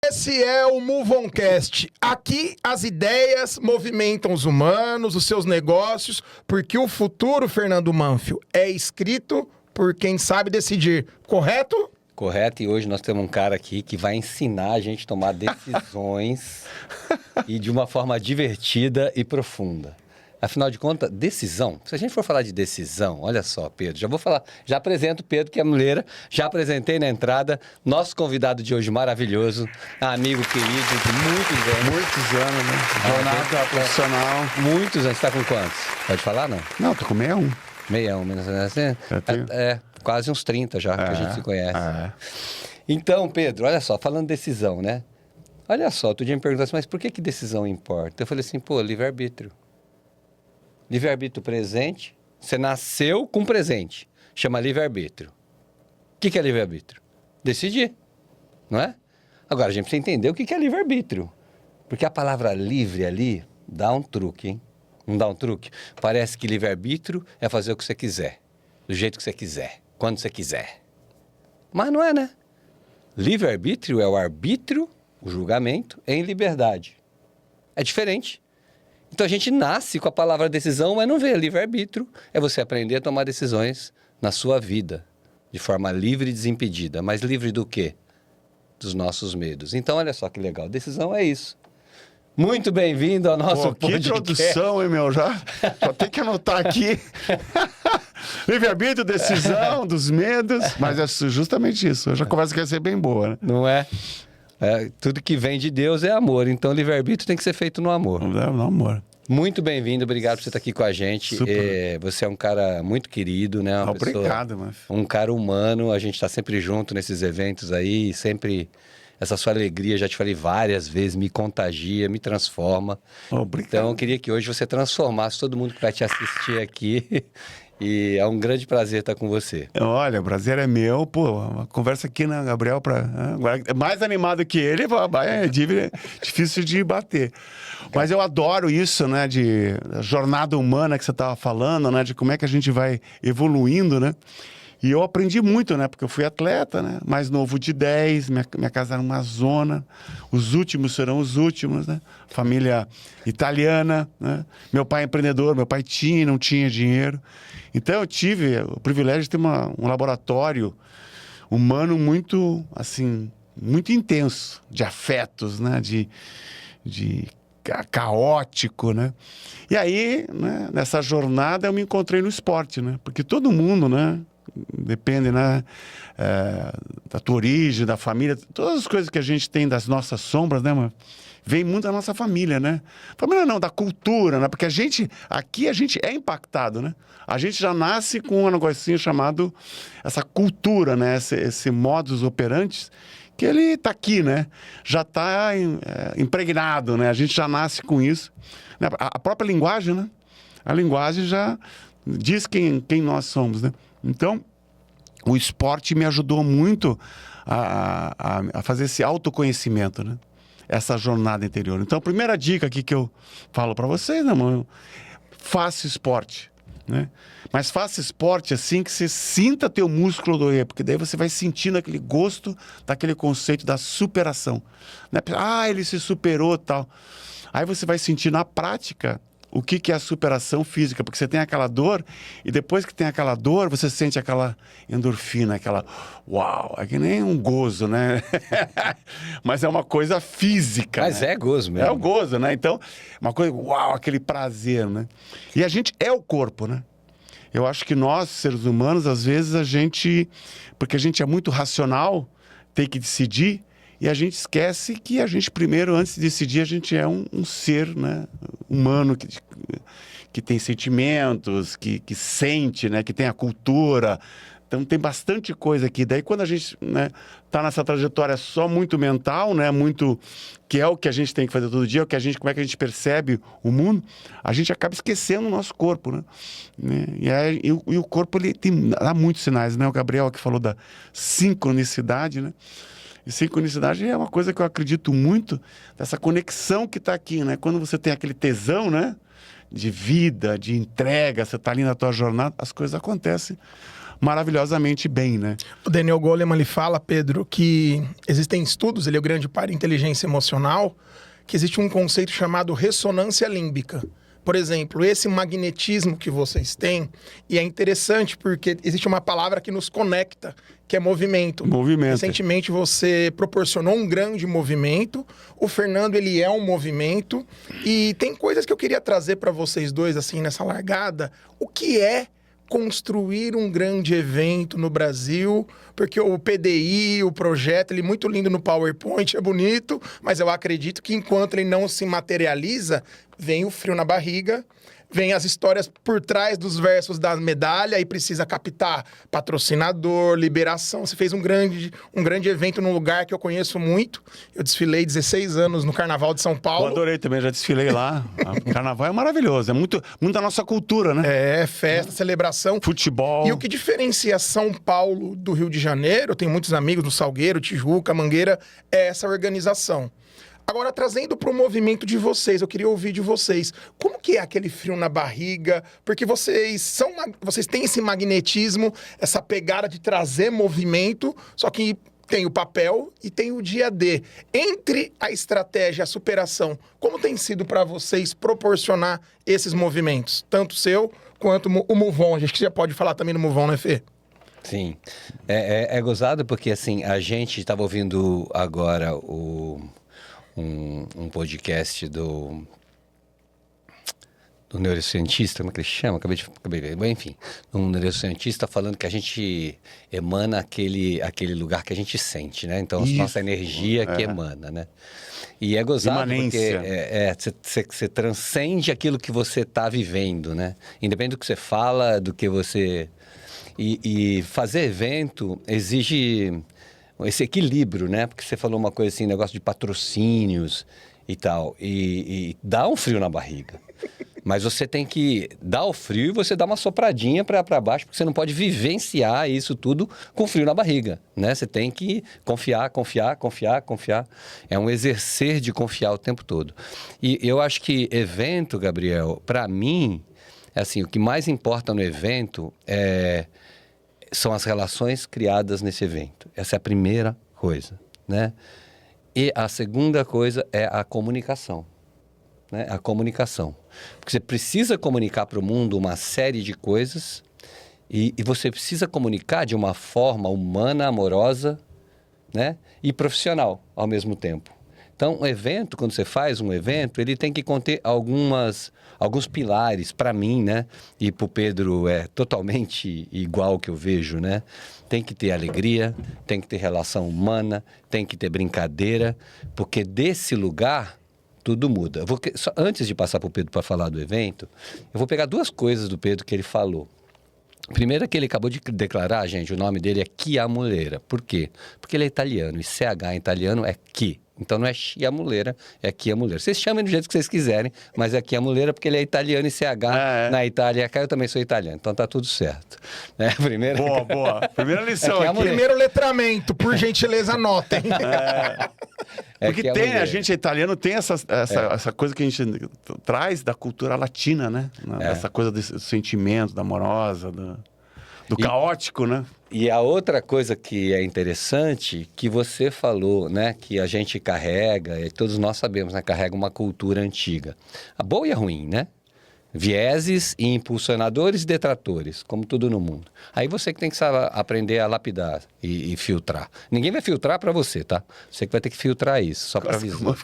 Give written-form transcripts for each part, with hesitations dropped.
Esse é o MoveOnCast. Aqui as ideias movimentam os humanos, os seus negócios, porque o futuro, Fernando Manfio, é escrito por quem sabe decidir, correto? Correto, e hoje nós temos um cara aqui que vai ensinar a gente a tomar decisões e de uma forma divertida e profunda. Afinal de contas, decisão, se a gente for falar de decisão, olha só, Pedro, já apresento o Pedro, que é mulher, já apresentei na entrada, nosso convidado de hoje maravilhoso, amigo querido de muitos anos. Muitos anos, né? Jornada profissional. Muitos anos, você está com quantos? Pode falar, não? Não, tô com 61. 61, menos assim? Quase uns 30 já, que a gente se conhece. Então, Pedro, olha só, falando de decisão, né? Olha só, outro dia me perguntasse, mas por que decisão importa? Eu falei assim, livre-arbítrio. Livre-arbítrio presente, você nasceu com presente, chama livre-arbítrio. O que é livre-arbítrio? Decidir, não é? Agora, a gente precisa entender o que é livre-arbítrio. Porque a palavra livre ali dá um truque, hein? Não dá um truque? Parece que livre-arbítrio é fazer o que você quiser, do jeito que você quiser, quando você quiser. Mas não é, né? Livre-arbítrio é o arbítrio, o julgamento, em liberdade. É diferente. Então a gente nasce com a palavra decisão, mas não vê. Livre-arbítrio é você aprender a tomar decisões na sua vida, de forma livre e desimpedida. Mas livre do quê? Dos nossos medos. Então olha só que legal, decisão é isso. Muito bem-vindo ao nosso podcast. Que introdução, hein, meu? Já tem que anotar aqui. Livre-arbítrio, decisão, dos medos. Mas é justamente isso. Hoje a conversa quer ser bem boa, né? Não é? Tudo que vem de Deus é amor. Então, livre-arbítrio tem que ser feito no amor. No amor. Muito bem-vindo. Obrigado por você estar aqui com a gente. Você é um cara muito querido, né? Obrigado, mano. Um cara humano. A gente está sempre junto nesses eventos aí. Sempre... Essa sua alegria, já te falei várias vezes, me contagia, me transforma. Obrigado. Então, eu queria que hoje você transformasse todo mundo que vai te assistir aqui. E é um grande prazer estar com você. Olha, o prazer é meu. Uma conversa aqui, né, Gabriel? Agora, mais animado que ele, é difícil de bater. Mas eu adoro isso, né, de jornada humana que você estava falando, né, de como é que a gente vai evoluindo, né? E eu aprendi muito, né? Porque eu fui atleta, né? Mais novo de 10, minha casa era numa zona. Os últimos serão os últimos, né? Família italiana, né? Meu pai é empreendedor, meu pai não tinha dinheiro. Então eu tive o privilégio de ter um laboratório humano muito, assim, muito intenso. De afetos, né? De caótico, né? E aí, né? Nessa jornada eu me encontrei no esporte, né? Porque todo mundo, né? Depende, né, da tua origem, da família, todas as coisas que a gente tem das nossas sombras, né, mano, vem muito da nossa família, né? Família não, da cultura, né? Porque aqui a gente é impactado, né? A gente já nasce com um negocinho chamado essa cultura, né? Esse modus operandi, que ele tá aqui, né? Já tá impregnado, né? A gente já nasce com isso. A própria linguagem, né? A linguagem já diz quem nós somos, né? Então, o esporte me ajudou muito a fazer esse autoconhecimento, né? Essa jornada interior. Então, a primeira dica aqui que eu falo para vocês, né, mano? Faça esporte, né? Mas faça esporte assim que você sinta teu músculo doer, porque daí você vai sentindo aquele gosto daquele conceito da superação, né? Ele se superou e tal. Aí você vai sentir na prática o que é a superação física, porque você tem aquela dor e depois que tem aquela dor, você sente aquela endorfina, aquela uau, é que nem um gozo, né? Mas é uma coisa física. Mas né? É gozo mesmo. É o gozo, né? Então, uma coisa, uau, aquele prazer, né? E a gente é o corpo, né? Eu acho que nós, seres humanos, às vezes porque a gente é muito racional, tem que decidir, e a gente esquece que a gente primeiro, antes de decidir, a gente é um ser, né, humano que tem sentimentos, que sente, né, que tem a cultura. Então tem bastante coisa aqui. Daí quando a gente, né, tá nessa trajetória só muito mental, né, muito que é o que a gente tem que fazer todo dia, como é que a gente percebe o mundo, a gente acaba esquecendo o nosso corpo, né? E o corpo ele dá muitos sinais, né? O Gabriel que falou da sincronicidade, né? E sincronicidade é uma coisa que eu acredito muito, dessa conexão que está aqui, né? Quando você tem aquele tesão, né? De vida, de entrega, você está ali na tua jornada, as coisas acontecem maravilhosamente bem, né? O Daniel Goleman, ele fala, Pedro, que existem estudos, ele é o grande pai da inteligência emocional, que existe um conceito chamado ressonância límbica. Por exemplo, esse magnetismo que vocês têm, e é interessante porque existe uma palavra que nos conecta, que é movimento. Movimento. Recentemente você proporcionou um grande movimento, o Fernando, ele é um movimento, e tem coisas que eu queria trazer para vocês dois, assim, nessa largada. O que é construir um grande evento no Brasil? Porque o PDI, o projeto, ele é muito lindo no PowerPoint, é bonito, mas eu acredito que enquanto ele não se materializa, vem o frio na barriga, vem as histórias por trás dos versos da medalha e precisa captar patrocinador, liberação. Você fez um grande evento num lugar que eu conheço muito. Eu desfilei 16 anos no Carnaval de São Paulo. Eu adorei também, já desfilei lá. O Carnaval é maravilhoso, é muito da nossa cultura, né? É, festa, celebração. Futebol. E o que diferencia São Paulo do Rio de Janeiro, eu tenho muitos amigos no Salgueiro, Tijuca, Mangueira, é essa organização. Agora, trazendo para o movimento de vocês, eu queria ouvir de vocês, como que é aquele frio na barriga? Porque vocês têm esse magnetismo, essa pegada de trazer movimento, só que tem o papel e tem o dia D. Entre a estratégia e a superação, como tem sido para vocês proporcionar esses movimentos? Tanto o seu quanto o Muvon. A gente já pode falar também no Muvon, né, Fê? Sim. É gozado porque, assim, a gente estava ouvindo agora um podcast do neurocientista, como é que ele chama? Acabei de... Enfim, um neurocientista falando que a gente emana aquele lugar que a gente sente, né? Então, a nossa energia que emana, né? E é gozado Imanência. porque você transcende aquilo que você está vivendo, né? Independente do que você fala, do que você... E fazer evento exige esse equilíbrio, né? Porque você falou uma coisa assim, negócio de patrocínios e tal. E dá um frio na barriga. Mas você tem que dar o frio e você dá uma sopradinha para baixo, porque você não pode vivenciar isso tudo com frio na barriga, né? Você tem que confiar. É um exercer de confiar o tempo todo. E eu acho que evento, Gabriel, para mim, assim, o que mais importa no evento são as relações criadas nesse evento. Essa é a primeira coisa, né? E a segunda coisa é a comunicação, né? A comunicação. Porque você precisa comunicar para o mundo uma série de coisas e você precisa comunicar de uma forma humana, amorosa, né? E profissional ao mesmo tempo. Então, um evento, quando você faz um evento, ele tem que conter alguns pilares, para mim, né? E para o Pedro é totalmente igual que eu vejo, né? Tem que ter alegria, tem que ter relação humana, tem que ter brincadeira, porque desse lugar tudo muda. Antes de passar para o Pedro para falar do evento, eu vou pegar duas coisas do Pedro que ele falou. Primeiro é que ele acabou de declarar, gente, o nome dele é Chiamuleira. Por quê? Porque ele é italiano e CH em italiano é Chi. Então não é Chiamuleira, é Chiamuleira. Vocês chamem do jeito que vocês quiserem, mas é Chiamuleira porque ele é italiano e CH na Itália. Eu também sou italiano, então tá tudo certo. Primeiro... Boa. Primeira lição aqui. Primeiro letramento, por gentileza, anotem. Porque a gente italiano tem essa coisa que a gente traz da cultura latina, né? Essa coisa desse sentimento, da amorosa, do caótico, né? E a outra coisa que é interessante, que você falou, né? Que a gente carrega, e todos nós sabemos, né? Carrega uma cultura antiga. A boa e a ruim, né? Vieses e impulsionadores e detratores, como tudo no mundo. Aí você que tem que aprender a lapidar e filtrar. Ninguém vai filtrar para você, tá? Você que vai ter que filtrar isso, só para avisar.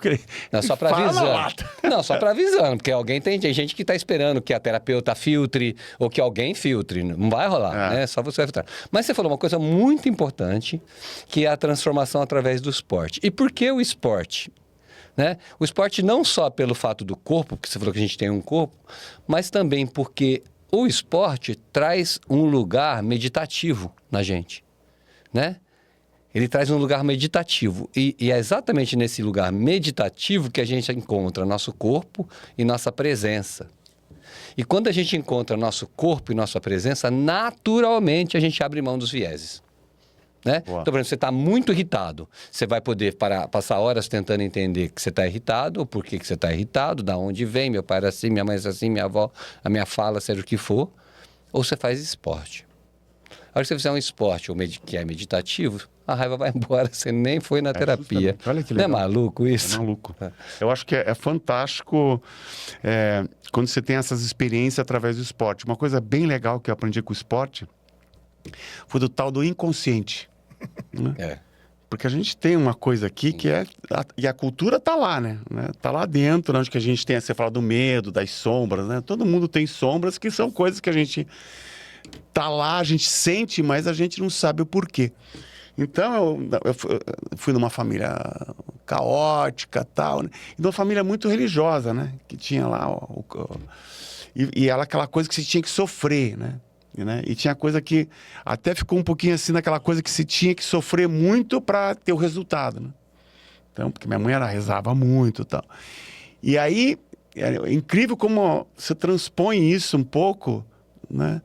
Não, só para avisar. Não, só para avisando, porque tem gente que tá esperando que a terapeuta filtre ou que alguém filtre. Não vai rolar, né? Só você vai filtrar. Mas você falou uma coisa muito importante, que é a transformação através do esporte. E por que o esporte? Né? O esporte não só pelo fato do corpo, porque você falou que a gente tem um corpo, mas também porque o esporte traz um lugar meditativo na gente, né? Ele traz um lugar meditativo e é exatamente nesse lugar meditativo que a gente encontra nosso corpo e nossa presença. E quando a gente encontra nosso corpo e nossa presença, naturalmente a gente abre mão dos vieses. Né? Então, por exemplo, você está muito irritado, você vai poder passar horas tentando entender que você está irritado, ou por que você está irritado, da onde vem, meu pai era assim, minha mãe era assim, minha avó, a minha fala, seja o que for, ou você faz esporte. A hora que você fizer um esporte que é meditativo, a raiva vai embora, você nem foi na terapia. Olha que legal. Não é maluco isso? É maluco. Eu acho que é fantástico quando você tem essas experiências através do esporte. Uma coisa bem legal que eu aprendi com o esporte foi do tal do inconsciente. Né? Porque a gente tem uma coisa aqui que é... E a cultura tá lá, né? Tá lá dentro, onde que a gente tem... Você fala do medo, das sombras, né? Todo mundo tem sombras que são coisas que a gente... Tá lá, a gente sente, mas a gente não sabe o porquê. Então, eu fui numa família caótica, tal, né? E numa família muito religiosa, né? Que tinha lá... E ela, aquela coisa que você tinha que sofrer, né? E tinha coisa que até ficou um pouquinho assim naquela coisa que se tinha que sofrer muito para ter o resultado, né? Então, porque minha mãe, ela rezava muito e tal. E aí, é incrível como você transpõe isso um pouco, né?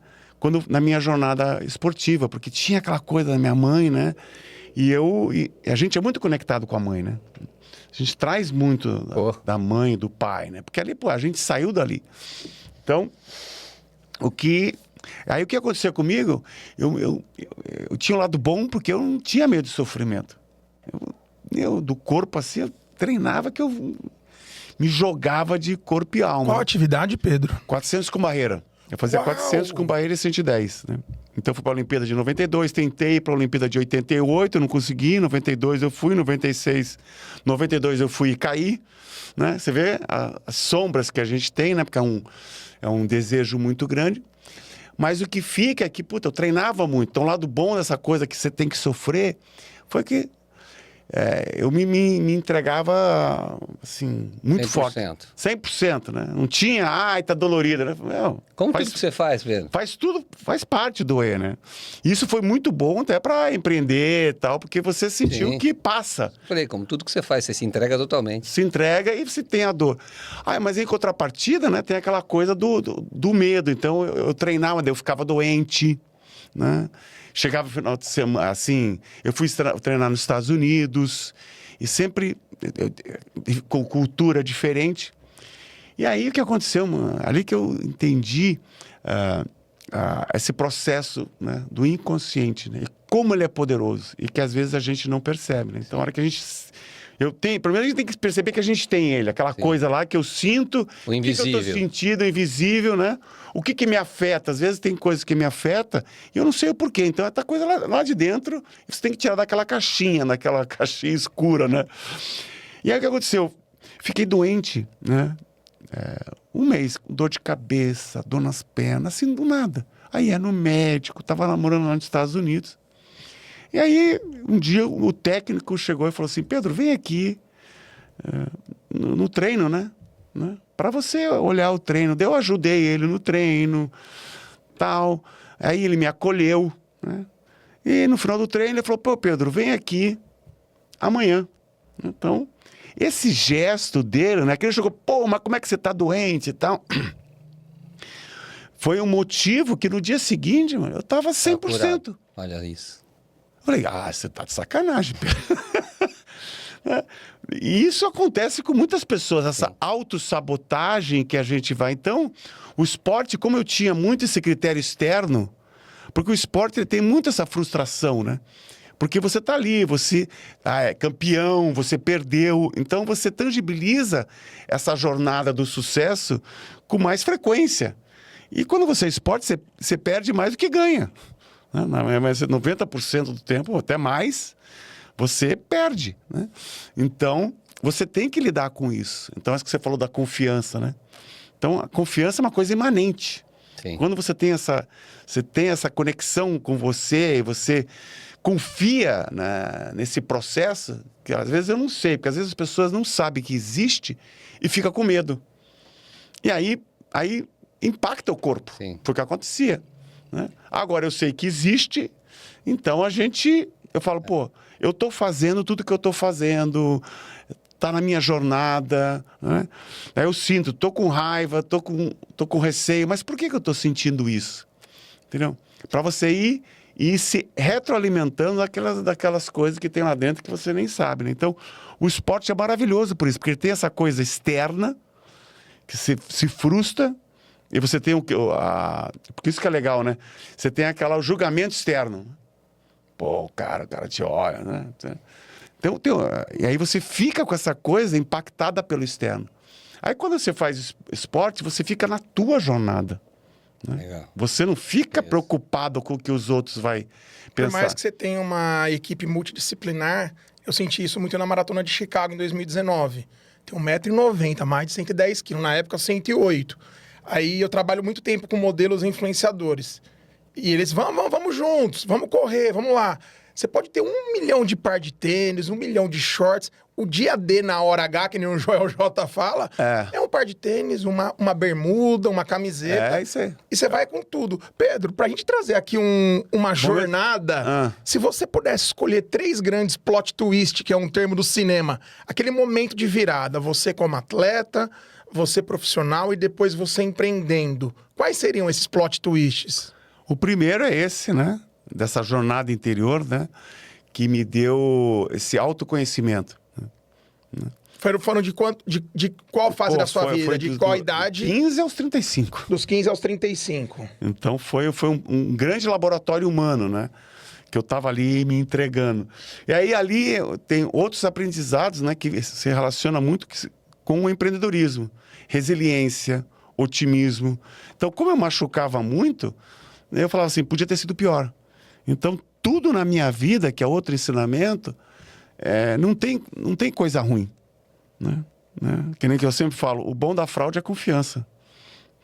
Na minha jornada esportiva, porque tinha aquela coisa da minha mãe, né? E a gente é muito conectado com a mãe, né? A gente traz muito da mãe, do pai, né? Porque ali, pô, a gente saiu dali. Então, Aí o que aconteceu comigo, eu tinha um lado bom porque eu não tinha medo de sofrimento. Eu do corpo assim, eu treinava que eu me jogava de corpo e alma. Qual atividade, Pedro? 400 com barreira. Eu fazia 400 com barreira e 110, né? Então eu fui para a Olimpíada de 92, tentei para a Olimpíada de 88, não consegui, 92 eu fui, 92 eu fui e caí, né? Você vê as sombras que a gente tem, né? Porque é um desejo muito grande. Mas o que fica é que, puta, eu treinava muito. Então, o lado bom dessa coisa que você tem que sofrer foi que eu me entregava, assim, muito 100%. forte. 100%, né? Não tinha, tá dolorida, né? Como tudo que você faz, Pedro? Faz tudo, faz parte do né? Isso foi muito bom até para empreender e tal, porque você sentiu que passa. Falei, como tudo que você faz, você se entrega totalmente. Se entrega e você tem a dor. Mas em contrapartida, né, tem aquela coisa do medo. Então, eu treinava, eu ficava doente, né? Chegava no final de semana, assim, eu fui treinar nos Estados Unidos, e sempre com cultura diferente. E aí o que aconteceu, mano? Ali que eu entendi esse processo, né, do inconsciente, né? E como ele é poderoso, e que às vezes a gente não percebe, né? Então, a hora que a gente... Primeiro a gente tem que perceber que a gente tem ele, aquela coisa lá que eu sinto, o invisível. Que eu tô sentindo, o invisível, né? O que me afeta? Às vezes tem coisas que me afetam e eu não sei o porquê. Então, é coisa lá de dentro, você tem que tirar daquela caixinha escura, né? E aí o que aconteceu? Fiquei doente, né? Um mês, com dor de cabeça, dor nas pernas, assim, do nada. Aí no médico, tava namorando lá nos Estados Unidos. E aí, um dia, o técnico chegou e falou assim, Pedro, vem aqui no treino, né? Para você olhar o treino. Eu ajudei ele no treino, tal. Aí ele me acolheu, né? E no final do treino ele falou, pô, Pedro, vem aqui amanhã. Então, esse gesto dele, né? Que ele chegou, pô, mas como é que você tá doente e tal? Foi um motivo que no dia seguinte, mano, eu tava 100%. Olha isso. Falei, você tá de sacanagem, Pedro. E isso acontece com muitas pessoas, essa autossabotagem que a gente vai. Então, o esporte, como eu tinha muito esse critério externo, porque o esporte ele tem muito essa frustração, né? Porque você tá ali, você é campeão, você perdeu. Então, você tangibiliza essa jornada do sucesso com mais frequência. E quando você é esporte, você perde mais do que ganha. Mas 90% do tempo, até mais, você perde, né? Então, você tem que lidar com isso. Então, acho que você falou da confiança, né? Então, a confiança é uma coisa imanente. Sim. Quando você tem essa conexão com você e você confia nesse processo, que às vezes eu não sei, porque às vezes as pessoas não sabem que existe e fica com medo. E aí impacta o corpo. Sim. Porque acontecia, né? Agora eu sei que existe, então eu falo, pô, eu tô fazendo tudo que eu tô fazendo, tá na minha jornada, né? Aí eu sinto, tô com raiva, tô com receio, mas por que eu tô sentindo isso? Entendeu? Para você ir se retroalimentando daquelas coisas que tem lá dentro que você nem sabe, né? Então, o esporte é maravilhoso por isso, porque ele tem essa coisa externa, que se frustra, E você tem porque isso que é legal, né? Você tem o julgamento externo. Pô, o cara te olha, né? Então, e aí você fica com essa coisa impactada pelo externo. Aí quando você faz esporte, você fica na tua jornada. Né? Você não fica preocupado com o que os outros vão pensar. Por mais que você tenha uma equipe multidisciplinar, eu senti isso muito na Maratona de Chicago em 2019. Tem 1,90 m, mais de 110 kg, na época 108. Aí eu trabalho muito tempo com modelos e influenciadores. E eles, vamos juntos, vamos correr, vamos lá. Você pode ter 1 milhão de par de tênis, 1 milhão de shorts. O dia D na hora H, que nem o Joel J fala, é um par de tênis, uma bermuda, uma camiseta. É isso aí. E você vai com tudo. Pedro, pra gente trazer aqui uma jornada, se você pudesse escolher 3 grandes plot twist, que é um termo do cinema, aquele momento de virada, você como atleta, você profissional e depois você empreendendo, quais seriam esses plot twists? O primeiro é esse, né? Dessa jornada interior, né? Que me deu esse autoconhecimento. Foram de qual fase da sua vida? Foi de qual idade? 15 aos 35. Dos 15 aos 35. Então foi um grande laboratório humano, né? Que eu estava ali me entregando. E aí ali tem outros aprendizados, né? Que se relaciona muito com o empreendedorismo. Resiliência, otimismo. Então, como eu machucava muito, eu falava assim, podia ter sido pior. Então, tudo na minha vida, que é outro ensinamento, não tem coisa ruim. Né? Que nem que eu sempre falo, o bom da fraude é a confiança.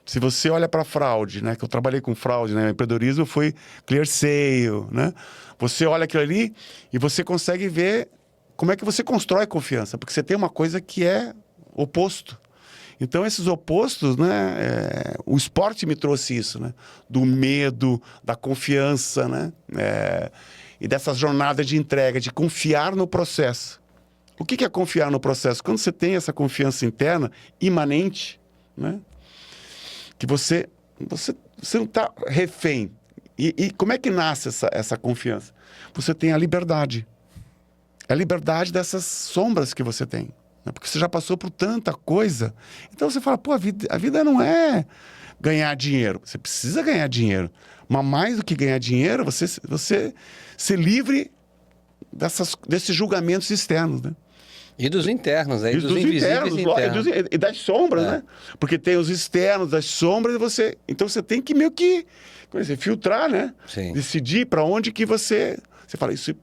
Se você olha para a fraude, né? Que eu trabalhei com fraude, né? O empreendedorismo foi clear sale, né? Você olha aquilo ali e você consegue ver como é que você constrói confiança. Porque você tem uma coisa que é oposto. Então, esses opostos, né? O esporte me trouxe isso, né? Do medo, da confiança, né? E dessas jornadas de entrega, de confiar no processo. O que é confiar no processo? Quando você tem essa confiança interna, imanente, né? Que você não está refém. E como é que nasce essa confiança? Você tem a liberdade. É a liberdade dessas sombras que você tem. Porque você já passou por tanta coisa. Então você fala, pô, a vida não é ganhar dinheiro. Você precisa ganhar dinheiro. Mas mais do que ganhar dinheiro, você ser livre desses julgamentos externos, né? E dos internos, aí, dos invisíveis internos. E das sombras, né? Porque tem os externos, das sombras, e então você tem que meio que filtrar, né? Sim. Decidir para onde que você fala, isso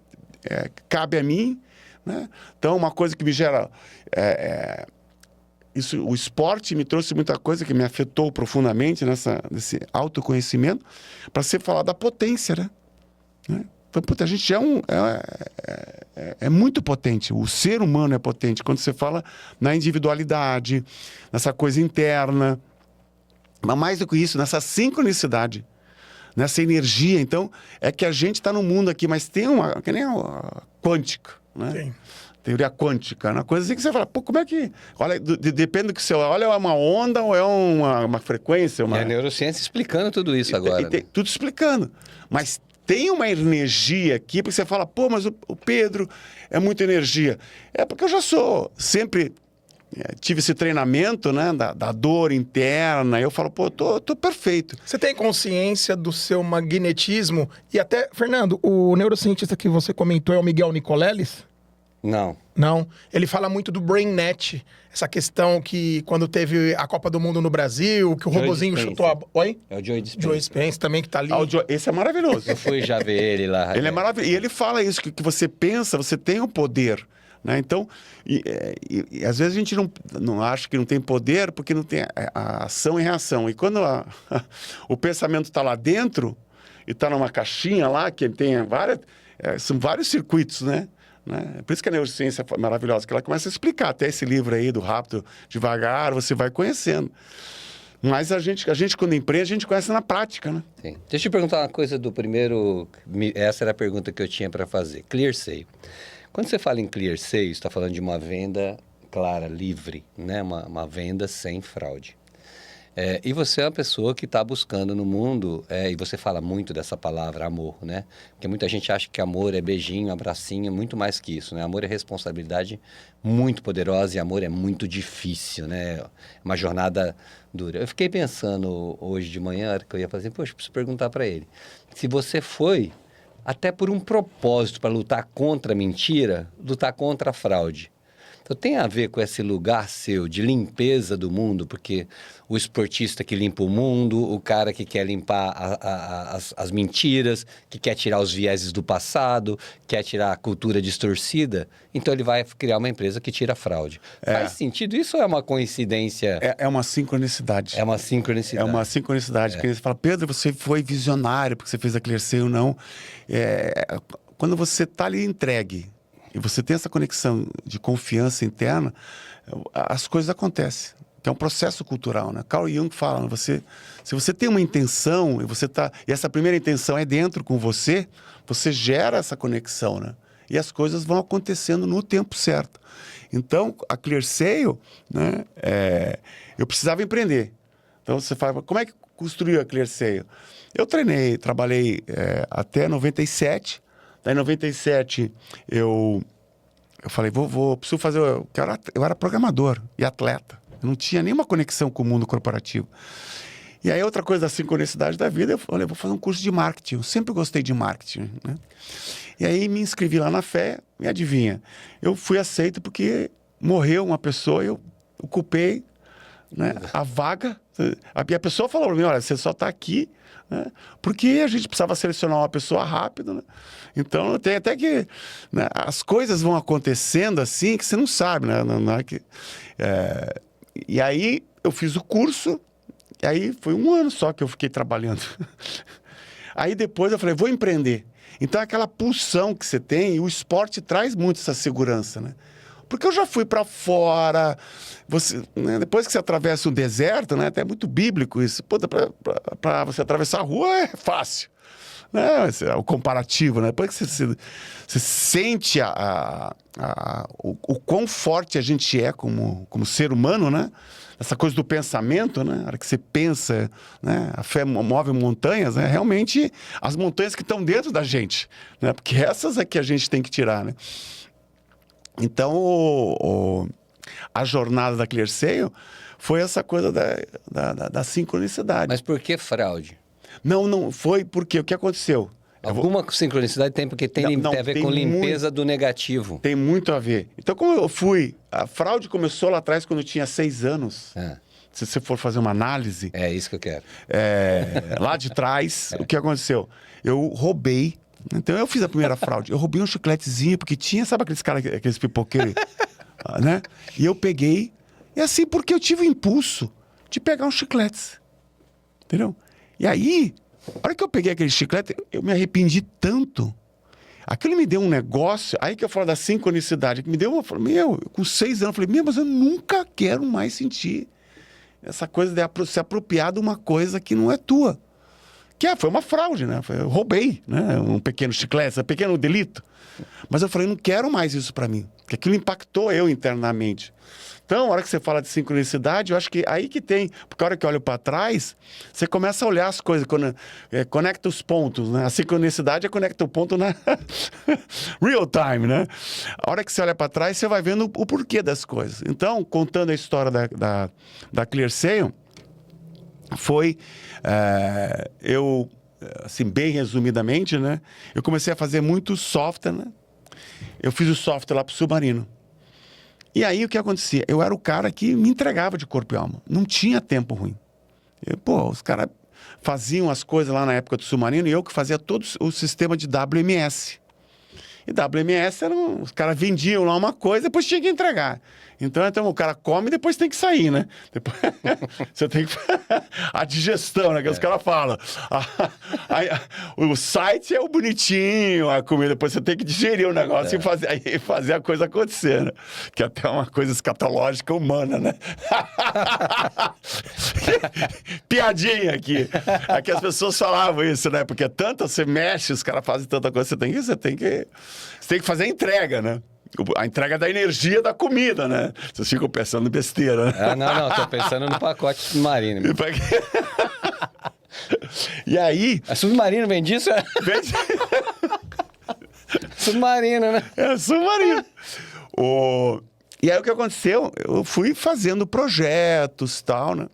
cabe a mim, né? Então, uma coisa que me gera... o esporte me trouxe muita coisa que me afetou profundamente nesse autoconhecimento, para você falar da potência, né? Então, puta, a gente é muito potente. O ser humano é potente. Quando você fala na individualidade, nessa coisa interna, mas mais do que isso, nessa sincronicidade, nessa energia. Então, é que a gente está no mundo aqui, mas tem que nem a quântica, né? Sim. Teoria quântica, uma coisa assim que você fala, pô, como é que... Olha, depende do que você olha, é uma onda ou é uma frequência? E a neurociência explicando tudo isso agora. Né? Tudo explicando. Mas tem uma energia aqui, porque você fala, pô, mas o Pedro é muita energia. É porque eu já sempre tive esse treinamento, né, da dor interna. Eu falo, pô, tô perfeito. Você tem consciência do seu magnetismo? E até, Fernando, o neurocientista que você comentou é o Miguel Nicoleles? Não. Não. Ele fala muito do BrainNet. Essa questão que quando teve a Copa do Mundo no Brasil, que o robozinho chutou a... Oi? É o Joe Dispenza. Joe Dispenza também, que tá ali. Esse é maravilhoso. Eu fui já ver ele lá. Ele é maravilhoso. E ele fala isso, que você pensa, você tem o poder. Né? Então, e às vezes a gente não acha que não tem poder porque não tem a ação e reação. E quando o pensamento está lá dentro e está numa caixinha lá, que tem são vários circuitos, né? Por isso que a neurociência é maravilhosa, que ela começa a explicar. Até esse livro aí, do Rápido, Devagar, você vai conhecendo. Mas a gente quando empreende, a gente conhece na prática, né? Sim. Deixa eu te perguntar uma coisa do primeiro... Essa era a pergunta que eu tinha para fazer. Clear Sale. Quando você fala em Clear Sale, você está falando de uma venda clara, livre, né? Uma venda sem fraude. E você é uma pessoa que está buscando no mundo, e você fala muito dessa palavra amor, né? Porque muita gente acha que amor é beijinho, abracinho, muito mais que isso, né? Amor é responsabilidade muito poderosa e amor é muito difícil, né? É uma jornada dura. Eu fiquei pensando hoje de manhã, que eu ia fazer, poxa, preciso perguntar para ele. Se você foi até por um propósito para lutar contra a mentira, lutar contra a fraude. Então tem a ver com esse lugar seu de limpeza do mundo, porque o esportista que limpa o mundo, o cara que quer limpar as mentiras, que quer tirar os vieses do passado, quer tirar a cultura distorcida, então ele vai criar uma empresa que tira a fraude. Faz sentido? Isso ou é uma coincidência? É uma sincronicidade. É uma sincronicidade. É uma sincronicidade. Porque você fala, Pedro, você foi visionário porque você fez a Clearseio ou não. Quando você está ali entregue, e você tem essa conexão de confiança interna, as coisas acontecem. Que é um processo cultural, né? Carl Jung fala, se você tem uma intenção e essa primeira intenção é dentro com você, você gera essa conexão, né? E as coisas vão acontecendo no tempo certo. Então, a Clearseio, né? Eu precisava empreender. Então, você fala, como é que construiu a Clearseio? Eu trabalhei até 97. Daí, em 97, eu falei, preciso fazer... Eu era programador e atleta. Eu não tinha nenhuma conexão com o mundo corporativo. E aí, outra coisa da sincronicidade da vida, eu falei, vou fazer um curso de marketing. Eu sempre gostei de marketing, né? E aí, me inscrevi lá na Fé, e adivinha? Eu fui aceito porque morreu uma pessoa, eu ocupei, né, a vaga. E a pessoa falou para mim, olha, você só está aqui, né, porque a gente precisava selecionar uma pessoa rápido, né? Então, tem até que... Né, as coisas vão acontecendo assim que você não sabe, né? Não é que, e aí, eu fiz o curso, e aí foi 1 ano só que eu fiquei trabalhando. Aí depois eu falei, vou empreender. Então, aquela pulsão que você tem, e o esporte traz muito essa segurança, né? Porque eu já fui para fora, né, depois que você atravessa o deserto, né, até é muito bíblico isso, para você atravessar a rua é fácil, né, o comparativo, né, depois que você sente o quão forte a gente é como ser humano, né, essa coisa do pensamento, né, na hora que você pensa, né, a fé move montanhas, né, realmente as montanhas que estão dentro da gente, né, porque essas é que a gente tem que tirar, né. Então, a jornada da Clearseio foi essa coisa da sincronicidade. Mas por que fraude? Não foi porque o que aconteceu? Alguma sincronicidade tem, porque tem a ver com limpeza do negativo. Tem muito a ver. Então, como eu fui... A fraude começou lá atrás, quando eu tinha 6 anos. Se você for fazer uma análise... É isso que eu quero. Lá de trás, o que aconteceu? Eu roubei... Então, eu fiz a primeira fraude. Eu roubei um chicletezinho, porque tinha, sabe aqueles caras, aqueles pipoqueiros, né? E eu peguei, e assim, porque eu tive o impulso de pegar uns chicletes. Entendeu? E aí, a hora que eu peguei aquele chiclete, eu me arrependi tanto. Aquilo me deu um negócio, aí que eu falo da sincronicidade, que me deu, eu falei, com 6 anos, eu falei, mas eu nunca quero mais sentir essa coisa de se apropriar de uma coisa que não é tua. Foi uma fraude, né? Eu roubei, né? Um pequeno chiclete, um pequeno delito. Mas eu falei, não quero mais isso para mim. Porque aquilo impactou eu internamente. Então, a hora que você fala de sincronicidade, eu acho que aí que tem... Porque a hora que eu olho para trás, você começa a olhar as coisas, conecta os pontos, né? A sincronicidade conecta o ponto na real time, né? A hora que você olha para trás, você vai vendo o porquê das coisas. Então, contando a história da Clearseio, foi... eu, assim, bem resumidamente, né? Eu comecei a fazer muito software, né? Eu fiz o software lá pro Submarino. E aí, o que acontecia? Eu era o cara que me entregava de corpo e alma. Não tinha tempo ruim. Os caras faziam as coisas lá na época do Submarino e eu que fazia todo o sistema de WMS. E WMS os caras vendiam lá uma coisa e depois tinha que entregar. Então o cara come e depois tem que sair, né? Depois, você tem que... A digestão, né? Que os caras falam. O site é o bonitinho, a comida. Depois você tem que digerir o negócio e fazer a coisa acontecer, né? Que até é uma coisa escatológica humana, né? Piadinha aqui. Aqui as pessoas falavam isso, né? Porque você mexe, os caras fazem tanta coisa. Você tem que fazer a entrega, né? a entrega da energia da comida, né? Vocês ficam pensando besteira, né? Ah, não, tô pensando no pacote submarino. E aí... A submarino vende isso? Vende... Submarino, né? É, submarino. E aí o que aconteceu? Eu fui fazendo projetos e tal, né?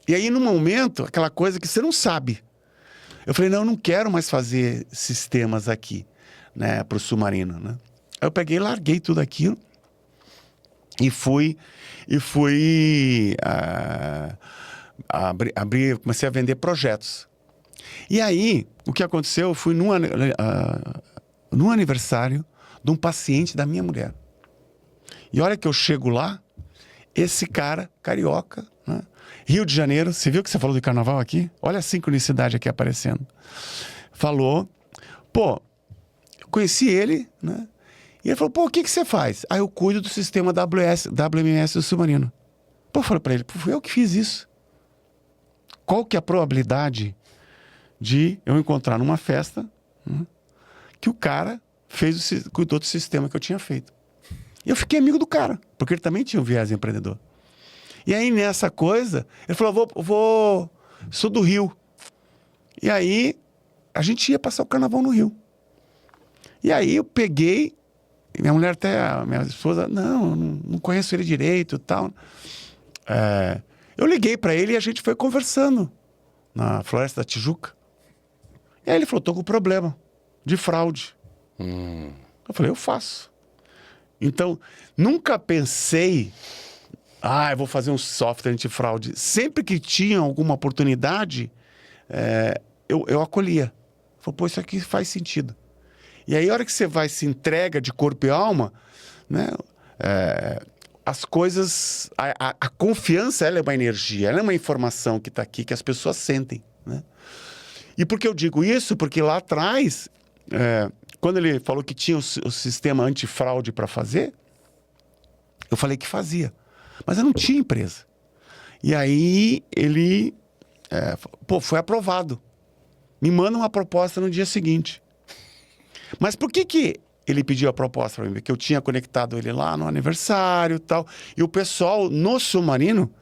E aí, no momento, aquela coisa que você não sabe. Eu falei, não, eu não quero mais fazer sistemas aqui, né, para o submarino, né? Aí eu peguei, larguei tudo aquilo e fui comecei a vender projetos. E aí, o que aconteceu? Eu fui num aniversário de um paciente da minha mulher. E olha que eu chego lá, esse cara, carioca, né? Rio de Janeiro, você viu que você falou de carnaval aqui? Olha a sincronicidade aqui aparecendo. Falou, pô, eu conheci ele, né? E ele falou, pô, o que você faz? Ah, eu cuido do sistema WMS do submarino. Pô, eu falei pra ele, pô, fui eu que fiz isso. Qual que é a probabilidade de eu encontrar numa festa, né, que o cara cuidou do sistema que eu tinha feito? E eu fiquei amigo do cara, porque ele também tinha um viés empreendedor. E aí, nessa coisa, ele falou, sou do Rio. E aí, a gente ia passar o carnaval no Rio. E aí, eu peguei, minha mulher até, minha esposa, não conheço ele direito e tal. Eu liguei para ele e a gente foi conversando na Floresta da Tijuca. E aí ele falou, tô com problema de fraude. Eu falei, eu faço. Então, nunca pensei, eu vou fazer um software antifraude. Sempre que tinha alguma oportunidade, eu acolhia. Falei, pô, isso aqui faz sentido. E aí, a hora que você vai se entrega de corpo e alma, né, as coisas... A confiança, ela é uma energia, ela é uma informação que está aqui, que as pessoas sentem, né? E por que eu digo isso? Porque lá atrás, quando ele falou que tinha o sistema antifraude para fazer, eu falei que fazia. Mas eu não tinha empresa. E aí ele foi aprovado. Me manda uma proposta no dia seguinte. Mas por que ele pediu a proposta para mim? Porque eu tinha conectado ele lá no aniversário e tal. E o pessoal no submarino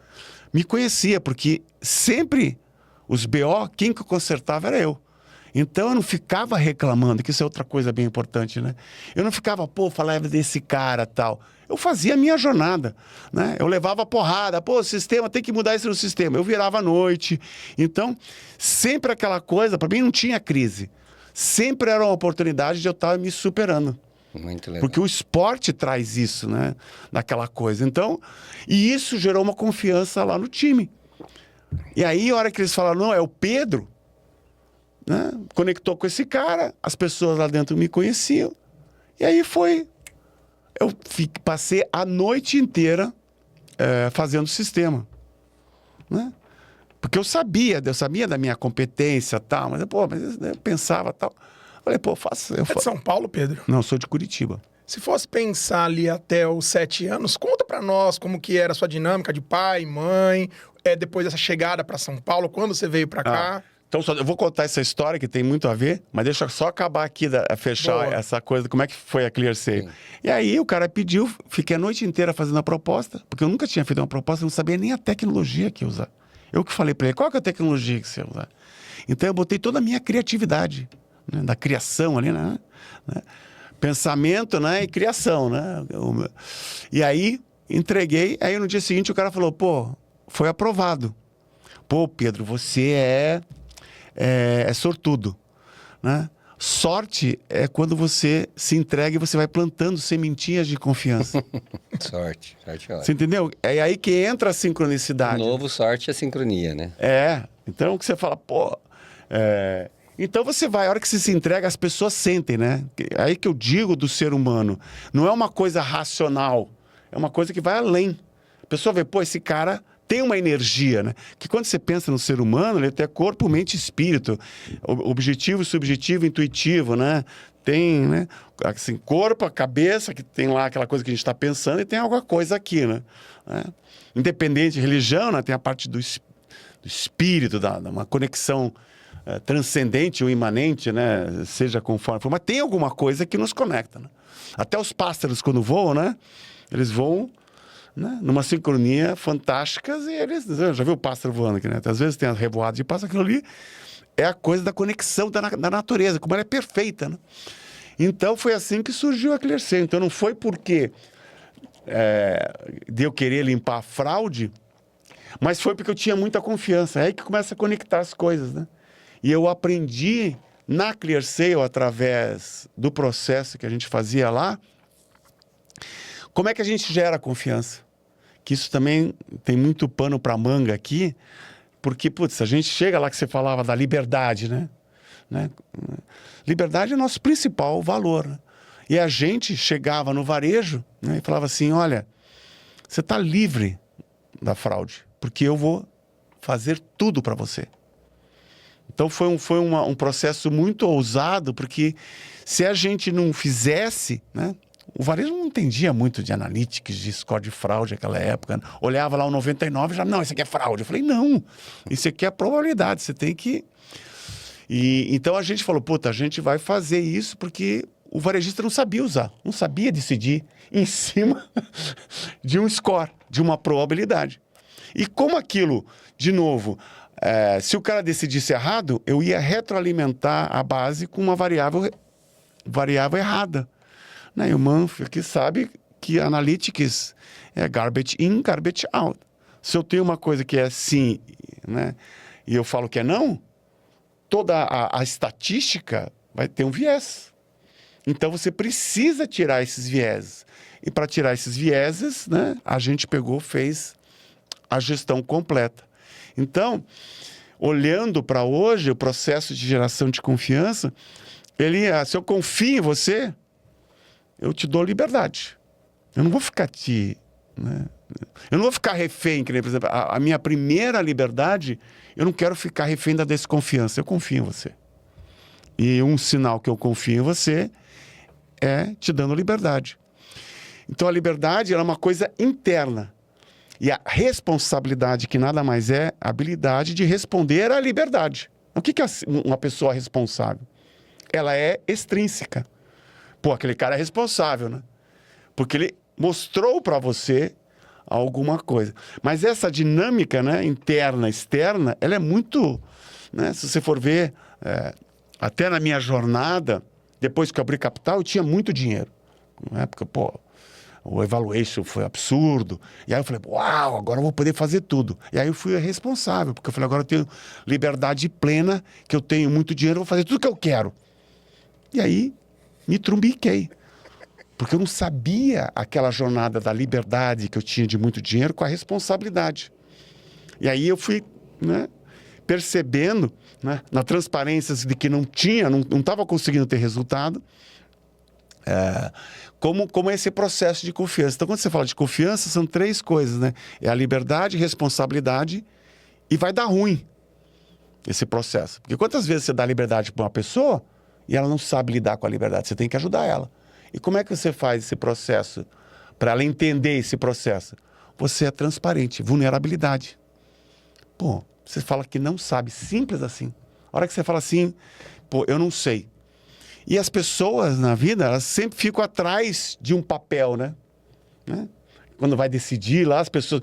me conhecia, porque sempre os BO, quem que consertava era eu. Então eu não ficava reclamando, que isso é outra coisa bem importante, né? Eu não ficava, falava desse cara tal. Eu fazia a minha jornada, né? Eu levava porrada, o sistema, tem que mudar isso no sistema. Eu virava à noite. Então, sempre aquela coisa, para mim não tinha crise. Sempre era uma oportunidade de eu estar me superando. Muito legal. Porque o esporte traz isso, né? Daquela coisa. Então, e isso gerou uma confiança lá no time. E aí, a hora que eles falaram, não, é o Pedro, né? Conectou com esse cara, as pessoas lá dentro me conheciam. E aí foi. Eu passei a noite inteira fazendo o sistema, né? Porque eu sabia da minha competência e tal, mas eu pensava tal. Falei, faço. É de São Paulo, Pedro? Não, sou de Curitiba. Se fosse pensar ali até os 7 anos, conta pra nós como que era a sua dinâmica de pai, mãe, depois dessa chegada pra São Paulo, quando você veio pra cá. Então, eu vou contar essa história que tem muito a ver, mas deixa eu só acabar aqui, fechar Boa. essa coisa, como é que foi a ClearSale. E aí o cara pediu, fiquei a noite inteira fazendo a proposta, porque eu nunca tinha feito uma proposta, eu não sabia nem a tecnologia que ia usar. Eu que falei para ele, qual que é a tecnologia que você ia usar? Então eu botei toda a minha criatividade, né, da criação ali, né? Pensamento, né, e criação, né? E aí entreguei, aí no dia seguinte o cara falou, foi aprovado. Pedro, você é sortudo, né? Sorte é quando você se entrega e você vai plantando sementinhas de confiança. Sorte Você entendeu? É aí que entra a sincronicidade. De novo, sorte é sincronia, né? Então que você fala, Então você vai, a hora que você se entrega, as pessoas sentem, né? Aí que eu digo do ser humano, não é uma coisa racional, é uma coisa que vai além. A pessoa vê, esse cara tem uma energia, né? Que quando você pensa no ser humano, ele tem corpo, mente e espírito. Objetivo, subjetivo, intuitivo, né? Tem, né? Assim, corpo, a cabeça, que tem lá aquela coisa que a gente está pensando, e tem alguma coisa aqui, né? Independente de religião, né? Tem a parte do espírito, uma conexão transcendente ou imanente, né? Seja conforme for. Mas tem alguma coisa que nos conecta, né? Até os pássaros, quando voam, né? Eles voam, né, numa sincronia fantástica e eles... Já viu o pássaro voando aqui, né? Às vezes tem a revoada de pássaro, aquilo ali é a coisa da conexão da natureza, como ela é perfeita, né? Então, foi assim que surgiu a Clearseio. Então, não foi porque de eu querer limpar a fraude, mas foi porque eu tinha muita confiança. É aí que começa a conectar as coisas, né? E eu aprendi na Clearseio, através do processo que a gente fazia lá, como é que a gente gera confiança. Que isso também tem muito pano para manga aqui, porque, putz, a gente chega lá que você falava da liberdade, né? Liberdade é nosso principal valor, né? E a gente chegava no varejo, né, e falava assim, olha, você está livre da fraude, porque eu vou fazer tudo para você. Então foi um processo muito ousado, porque se a gente não fizesse, né, o varejo não entendia muito de analytics, de score de fraude naquela época. Né? Olhava lá o 99 e já, não, isso aqui é fraude. Eu falei, não, isso aqui é probabilidade, você tem que... Então a gente falou, puta, a gente vai fazer isso porque o varejista não sabia usar, não sabia decidir em cima de um score, de uma probabilidade. E como aquilo, de novo, se o cara decidisse errado, eu ia retroalimentar a base com uma variável errada. Né? E o Manfio aqui sabe que Analytics é garbage in, garbage out. Se eu tenho uma coisa que é sim, né, e eu falo que é não, toda a estatística vai ter um viés. Então, você precisa tirar esses vieses. E para tirar esses vieses, né, a gente fez a gestão completa. Então, olhando para hoje, o processo de geração de confiança, se eu confio em você, eu te dou liberdade. Eu não vou ficar eu não vou ficar refém, por exemplo, a minha primeira liberdade, eu não quero ficar refém da desconfiança, eu confio em você. E um sinal que eu confio em você é te dando liberdade. Então a liberdade ela é uma coisa interna. E a responsabilidade, que nada mais é a habilidade de responder à liberdade. O que é uma pessoa responsável? Ela é extrínseca. Pô, aquele cara é responsável, né? Porque ele mostrou para você alguma coisa. Mas essa dinâmica, né, interna, externa, ela é muito... Né, se você for ver, até na minha jornada, depois que eu abri capital, eu tinha muito dinheiro. Na época, o evaluation foi absurdo. E aí eu falei, uau, agora eu vou poder fazer tudo. E aí eu fui responsável, porque eu falei, agora eu tenho liberdade plena, que eu tenho muito dinheiro, eu vou fazer tudo que eu quero. E aí me trumbiquei. Porque eu não sabia aquela jornada da liberdade que eu tinha de muito dinheiro com a responsabilidade. E aí eu fui, né, percebendo, né, na transparência de que não estava conseguindo ter resultado, como esse processo de confiança. Então, quando você fala de confiança, são 3 coisas, né? É a liberdade, responsabilidade e vai dar ruim esse processo. Porque quantas vezes você dá liberdade para uma pessoa e ela não sabe lidar com a liberdade? Você tem que ajudar ela. E como é que você faz esse processo para ela entender esse processo? Você é transparente, vulnerabilidade. Pô, você fala que não sabe, simples assim. A hora que você fala assim, pô, eu não sei. E as pessoas na vida, elas sempre ficam atrás de um papel, né? Quando vai decidir lá, as pessoas...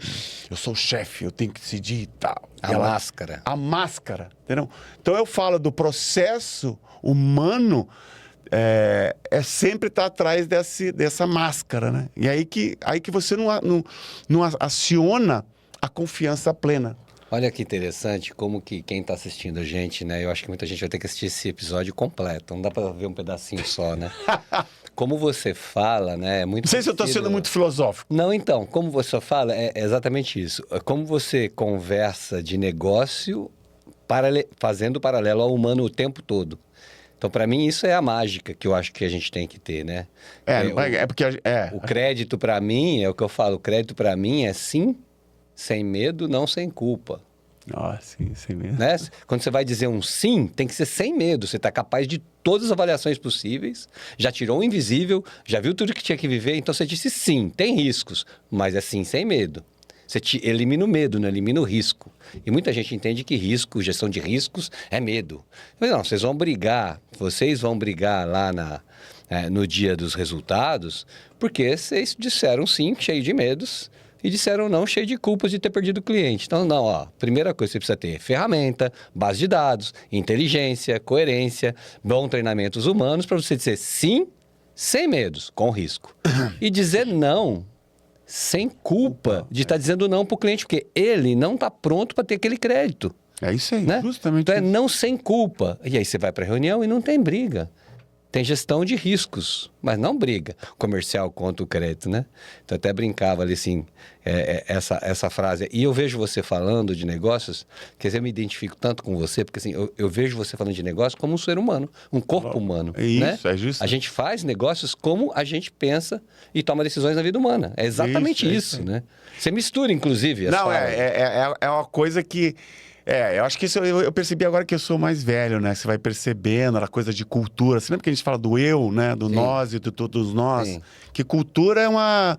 Eu sou o chefe, eu tenho que decidir e tal. Máscara. A máscara, entendeu? Então eu falo do processo humano, sempre estar atrás dessa máscara, né? E aí que você não aciona a confiança plena. Olha que interessante como que quem está assistindo a gente, né? Eu acho que muita gente vai ter que assistir esse episódio completo. Não dá para ver um pedacinho só, né? Como você fala, né? É muito não sei se eu estou sendo muito filosófico. Não, então, como você fala, é exatamente isso. Como você conversa de negócio fazendo paralelo ao humano o tempo todo. Então, para mim, isso é a mágica que eu acho que a gente tem que ter, né? O crédito, para mim, é o que eu falo, o crédito, para mim, é sim, sem medo, não sem culpa. Sim, sem medo. Né? Quando você vai dizer um sim, tem que ser sem medo. Você está capaz de todas as avaliações possíveis, já tirou o invisível, já viu tudo que tinha que viver, então você disse sim, tem riscos, mas é sim, sem medo. Você elimina o medo, não elimina o risco. E muita gente entende que risco, gestão de riscos, é medo. Mas não, vocês vão brigar lá no dia dos resultados, porque vocês disseram sim, cheio de medos, e disseram não, cheio de culpas de ter perdido o cliente. Então, não, ó, primeira coisa, você precisa ter ferramenta, base de dados, inteligência, coerência, bom treinamentos humanos, para você dizer sim, sem medos, com risco. E dizer não, sem culpa de estar dizendo não para o cliente, porque ele não está pronto para ter aquele crédito. É isso aí, né? justamente então isso. É não sem culpa. E aí você vai para a reunião e não tem briga. Tem gestão de riscos, mas não briga comercial contra o crédito, né? Então, até brincava ali, assim, essa frase. E eu vejo você falando de negócios, quer dizer, eu me identifico tanto com você, porque assim, eu vejo você falando de negócios como um ser humano, um corpo humano, isso, né? É justo. A gente faz negócios como a gente pensa e toma decisões na vida humana. É exatamente isso, né? Você mistura, inclusive, as Não, falas. é uma coisa que... eu acho que isso eu percebi agora que eu sou mais velho, né? Você vai percebendo a coisa de cultura. Você lembra que a gente fala do eu, né? Do nós e do todos nós? Sim. Que cultura é uma...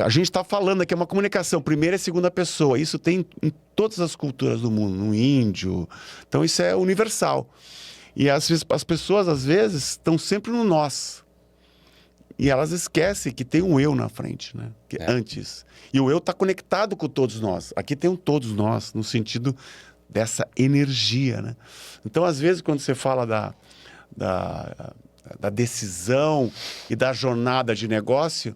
a gente está falando aqui, é uma comunicação, primeira e segunda pessoa. Isso tem em todas as culturas do mundo, no índio. Então, isso é universal. E as pessoas, às vezes, estão sempre no nós. E elas esquecem que tem um eu na frente, né? Antes. E o eu está conectado com todos nós. Aqui tem um todos nós, no sentido dessa energia, né? Então, às vezes, quando você fala da decisão e da jornada de negócio,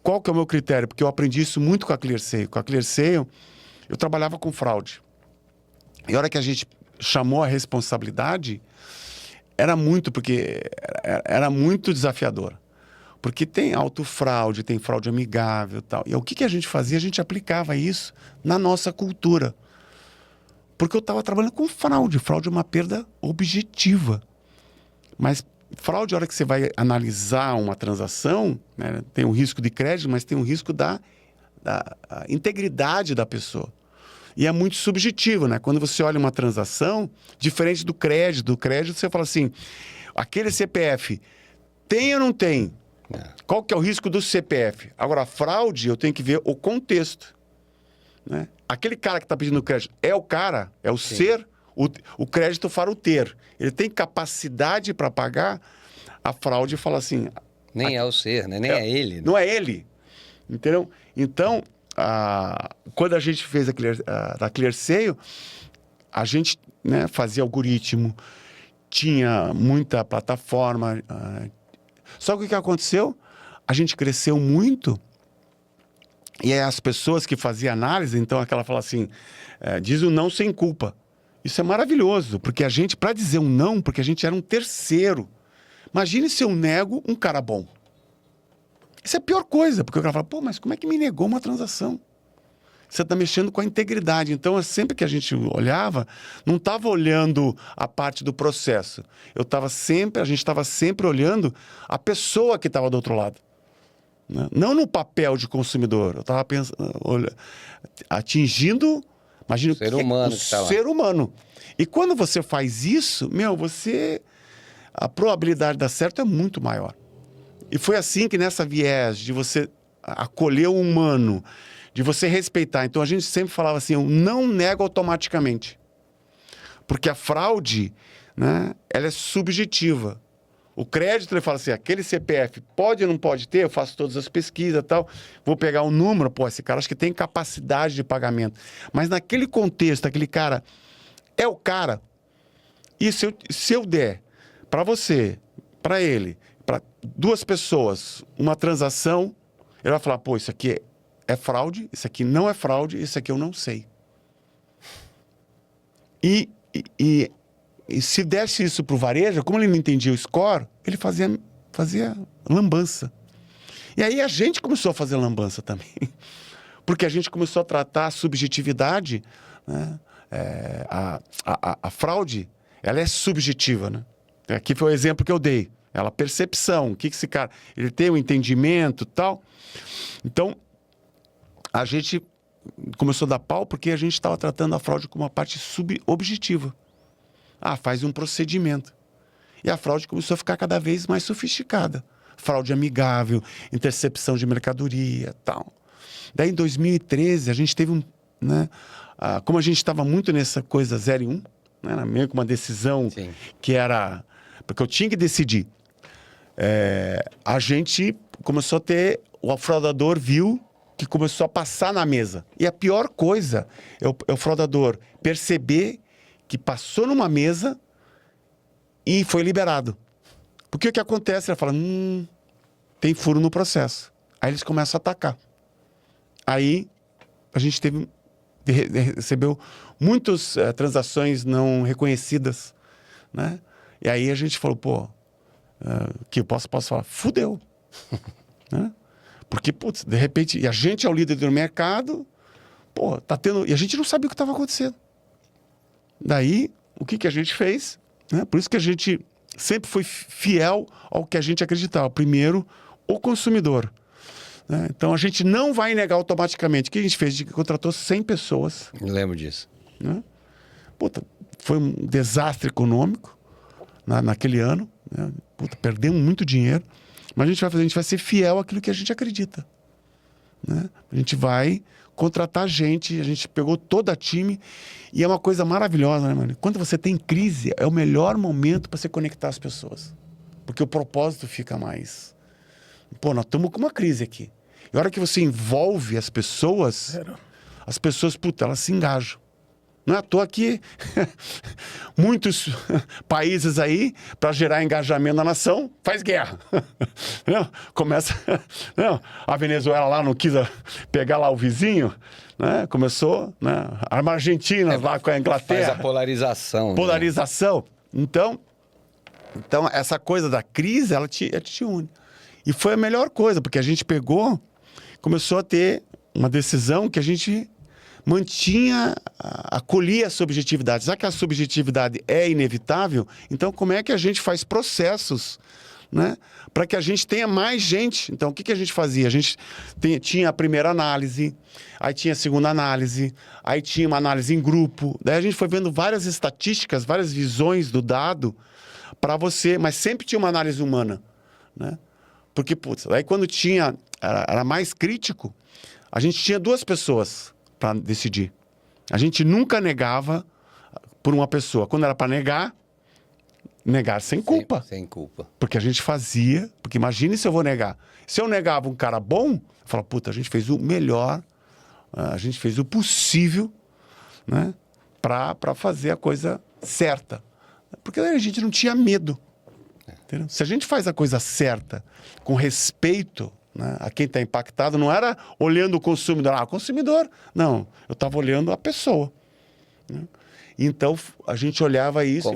qual que é o meu critério? Porque eu aprendi isso muito com a ClearSale. Com a ClearSale, eu trabalhava com fraude. E a hora que a gente chamou a responsabilidade, era muito desafiador. Porque tem autofraude, tem fraude amigável e tal. E o que a gente fazia? A gente aplicava isso na nossa cultura. Porque eu estava trabalhando com fraude. Fraude é uma perda objetiva. Mas fraude, a hora que você vai analisar uma transação, né, tem um risco de crédito, mas tem um risco da integridade da pessoa. E é muito subjetivo, né? Quando você olha uma transação, diferente do crédito você fala assim, aquele CPF tem ou não tem? Qual que é o risco do CPF? Agora, a fraude, eu tenho que ver o contexto. Né? Aquele cara que está pedindo crédito é o cara, é o ser, o crédito para o ter. Ele tem capacidade para pagar. A fraude fala assim... Nem é o ser, né? Nem é ele. Né? Não é ele. Entendeu? Então, quando a gente fez a ClearSale, a gente, né, fazia algoritmo, tinha muita plataforma... Só que o que aconteceu? A gente cresceu muito e aí as pessoas que faziam análise, então aquela fala assim, diz o não sem culpa. Isso é maravilhoso, porque a gente, para dizer um não, porque a gente era um terceiro. Imagine se eu nego um cara bom. Isso é a pior coisa, porque o cara fala, pô, mas como é que me negou uma transação? Você está mexendo com a integridade. Então, sempre que a gente olhava, não estava olhando a parte do processo. A gente estava sempre olhando a pessoa que estava do outro lado. Né? Não no papel de consumidor. Eu estava atingindo, imagina, o ser humano. O ser humano. E quando você faz isso, a probabilidade de dar certo é muito maior. E foi assim que nessa viés de você acolher o humano, de você respeitar. Então, a gente sempre falava assim, eu não nego automaticamente. Porque a fraude, né, ela é subjetiva. O crédito, ele fala assim, aquele CPF pode ou não pode ter? Eu faço todas as pesquisas e tal. Vou pegar o número, pô, esse cara acho que tem capacidade de pagamento. Mas naquele contexto, aquele cara é o cara. E se eu der para você, para ele, para duas pessoas, uma transação, ele vai falar, pô, isso aqui é fraude, isso aqui não é fraude, isso aqui eu não sei. E se desse isso para o varejo, como ele não entendia o score, ele fazia lambança. E aí a gente começou a fazer lambança também. Porque a gente começou a tratar a subjetividade, né? A fraude, ela é subjetiva, né? Aqui foi o exemplo que eu dei. Ela, percepção, o que esse cara... Ele tem um entendimento e tal. Então, a gente começou a dar pau porque a gente estava tratando a fraude como uma parte subobjetiva. Faz um procedimento. E a fraude começou a ficar cada vez mais sofisticada. Fraude amigável, intercepção de mercadoria e tal. Daí, em 2013, a gente teve como a gente estava muito nessa coisa 0 e 1, né, meio que uma decisão. Sim. Que era... Porque eu tinha que decidir. a gente começou a ter... O fraudador viu que começou a passar na mesa. E a pior coisa é o fraudador perceber que passou numa mesa e foi liberado. Porque o que acontece? Ele fala, tem furo no processo. Aí eles começam a atacar. Aí a gente recebeu muitas transações não reconhecidas, né? E aí a gente falou, que eu posso falar, fudeu. Né? Porque, putz, de repente, e a gente é o líder do mercado, tá tendo... E a gente não sabia o que estava acontecendo. Daí, o que a gente fez? Né? Por isso que a gente sempre foi fiel ao que a gente acreditava. Primeiro, o consumidor. Né? Então, a gente não vai negar automaticamente. O que a gente fez? A gente contratou 100 pessoas. Eu lembro disso. Né? Foi um desastre econômico naquele ano. Né? Perdemos muito dinheiro. Mas a gente vai ser fiel àquilo que a gente acredita. Né? A gente vai contratar gente, a gente pegou todo o time. E é uma coisa maravilhosa, né, mano? Quando você tem crise, é o melhor momento para você conectar as pessoas. Porque o propósito fica mais... nós estamos com uma crise aqui. E a hora que você envolve as pessoas, elas se engajam. Não é à toa que muitos países aí, para gerar engajamento na nação, faz guerra. Começa... a Venezuela lá não quis pegar lá o vizinho, né? Começou, né? A Argentina lá com a Inglaterra. Faz a polarização. Polarização. Né? Então, essa coisa da crise, ela te une. E foi a melhor coisa, porque a gente começou a ter uma decisão que a gente... acolhia a subjetividade. Já que a subjetividade é inevitável, então como é que a gente faz processos, né, para que a gente tenha mais gente? Então, o que a gente fazia? A gente tinha a primeira análise, aí tinha a segunda análise, aí tinha uma análise em grupo. Daí a gente foi vendo várias estatísticas, várias visões do dado para você, mas sempre tinha uma análise humana, né? Porque, aí quando era mais crítico, a gente tinha 2 pessoas para decidir. A gente nunca negava por uma pessoa. Quando era para negar sem culpa. Sem culpa. Porque a gente fazia... Porque imagine se eu vou negar. Se eu negava um cara bom, eu falava, a gente fez o melhor, a gente fez o possível, né, para fazer a coisa certa. Porque a gente não tinha medo. Entendeu? Se a gente faz a coisa certa, com respeito... né, a quem está impactado, não era olhando o consumidor. O consumidor. Não, eu estava olhando a pessoa. Né? Então, a gente olhava isso.